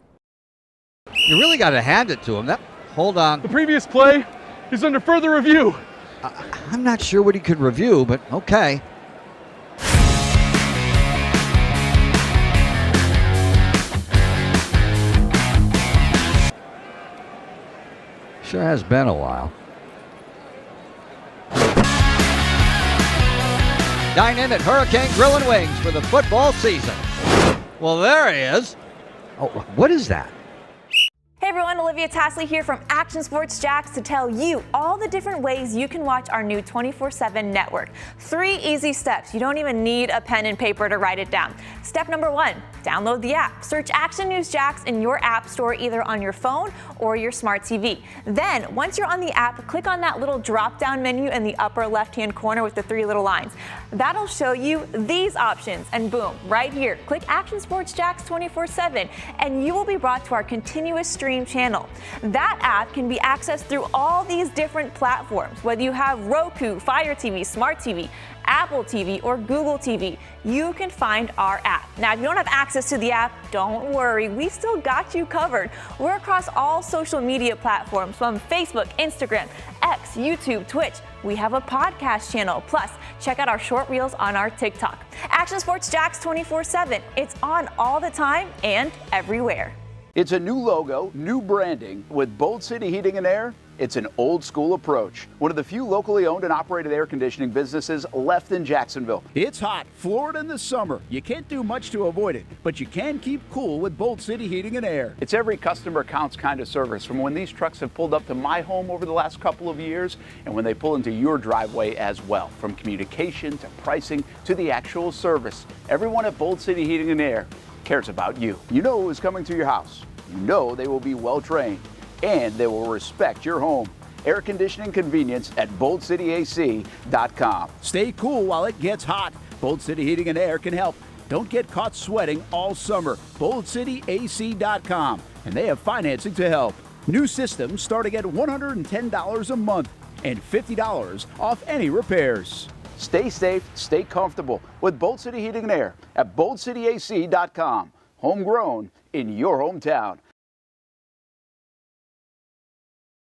You really got to hand it to him. Hold on. The previous play is under further review. I'm not sure what he could review, but okay. Sure has been a while. Dynamic Hurricane Grill and Wings for the football season. Well, there he is. Oh, what is that? Hey everyone, Olivia Tasley here from Action Sports Jax to tell you all the different ways you can watch our new 24/7 network. 3 easy steps. You don't even need a pen and paper to write it down. Step number 1, download the app. Search Action News Jax in your app store either on your phone or your smart TV. Then, once you're on the app, click on that little drop-down menu in the upper left-hand corner with the 3 little lines. That'll show you these options, and boom, right here, click Action Sports Jax 24/7, and you will be brought to our continuous stream channel. That app can be accessed through all these different platforms. Whether you have Roku, Fire TV, Smart TV, Apple TV, or Google TV, you can find our app. Now, if you don't have access to the app, don't worry, we still got you covered. We're across all social media platforms from Facebook, Instagram, X, YouTube, Twitch. We have a podcast channel. Plus, check out our short reels on our TikTok. Action Sports Jax 24/7. It's on all the time and everywhere. It's a new logo, new branding. With Bold City Heating and Air, it's an old school approach. One of the few locally owned and operated air conditioning businesses left in Jacksonville. It's hot, Florida in the summer. You can't do much to avoid it, but you can keep cool with Bold City Heating and Air. It's every customer counts kind of service, from when these trucks have pulled up to my home over the last couple of years and when they pull into your driveway as well. From communication to pricing to the actual service, everyone at Bold City Heating and Air cares about you. You know who's coming to your house. You know they will be well trained and they will respect your home. Air conditioning convenience at boldcityac.com. Stay cool while it gets hot. Bold City Heating and Air can help. Don't get caught sweating all summer. boldcityac.com, and they have financing to help. New systems starting at $110 a month and $50 off any repairs. Stay safe, stay comfortable with Bold City Heating and Air at boldcityac.com. Homegrown in your hometown.